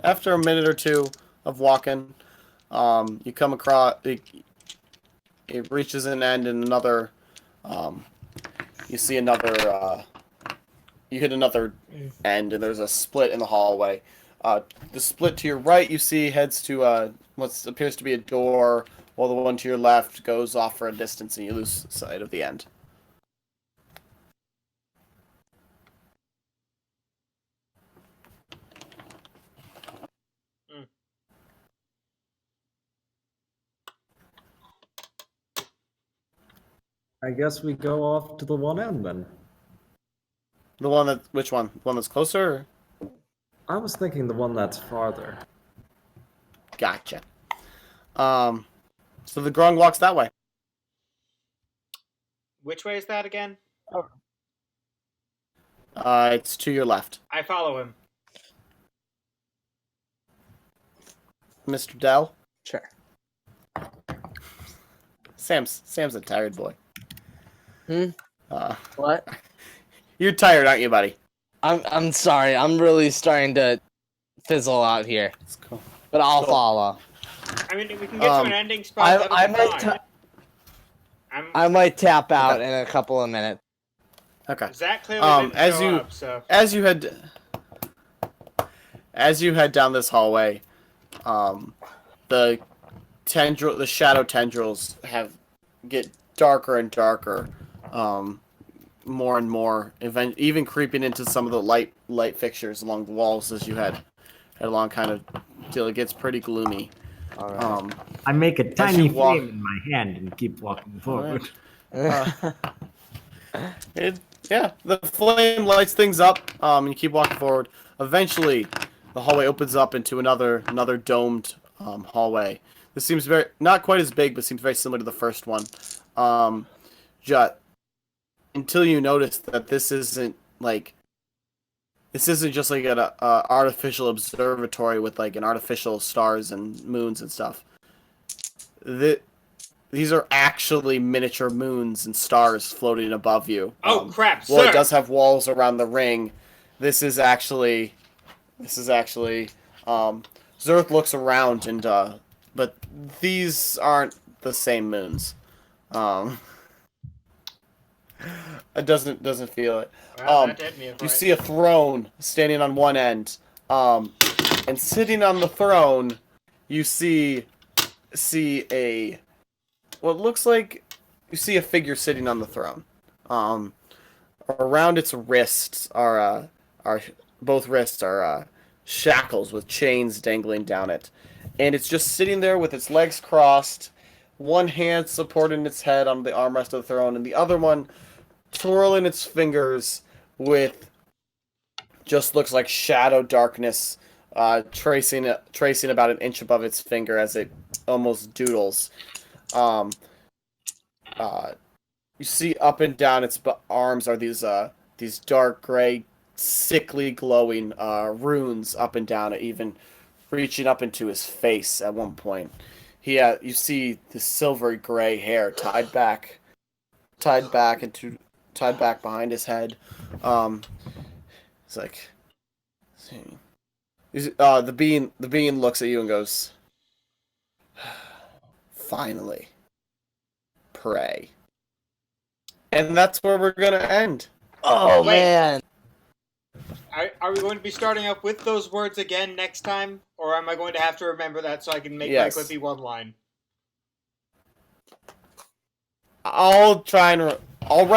a minute or 2 of walking, you come across it reaches an end in another. You see another. You hit another end, and there's a split in the hallway. The split to your right, you see, heads to what appears to be a door, while the one to your left goes off for a distance, and you lose sight of the end. I guess we go off to the one end then. The one that, which one? The one that's closer? I was thinking the one that's farther. Gotcha. So the Grung walks that way. Which way is that again? It's to your left. I follow him. Mr. Dell? Sure. Sam's a tired boy. Hmm? What? You're tired, aren't you, buddy? I'm sorry. I'm really starting to fizzle out here, It's cool. but I'll Cool. follow. I mean, we can get to an ending spot. that'll I be might fine. I might tap out in a couple of minutes. Okay. Zach clearly didn't as show you- up, so as you head down this hallway, the shadow tendrils get darker and darker, more and more, even creeping into some of the light fixtures along the walls as you head along, kind of till it gets pretty gloomy. All right. I make a you tiny walk- flame in my hand and keep walking forward. The flame lights things up, and you keep walking forward. Eventually, the hallway opens up into another domed hallway. This seems not quite as big, but seems very similar to the first one. Until you notice that this isn't just like an artificial observatory with like an artificial stars and moons and stuff. These are actually miniature moons and stars floating above you. oh crap, Well, sir! it does have walls around the ring. This is actually, Zerth looks around and, but these aren't the same moons. It doesn't feel it. Well, that did me a You fright. see a throne standing on one end, and sitting on the throne, you see what looks like you see a figure sitting on the throne. Around its wrists are both wrists are shackles with chains dangling down it, and it's just sitting there with its legs crossed, one hand supporting its head on the armrest of the throne, and the other one twirling its fingers with just looks like shadow darkness tracing about an inch above its finger as it almost doodles. You see up and down its arms are these dark gray, sickly glowing runes up and down it, even reaching up into his face at one point. You see the silvery gray hair tied back behind his head. It's like the being looks at you and goes, "Finally, pray." And that's where we're gonna end. Oh Wait. man. Are we going to be starting up with those words again next time, or am I going to have to remember that so I can make Yes. my quippy one line? I'll try and I'll write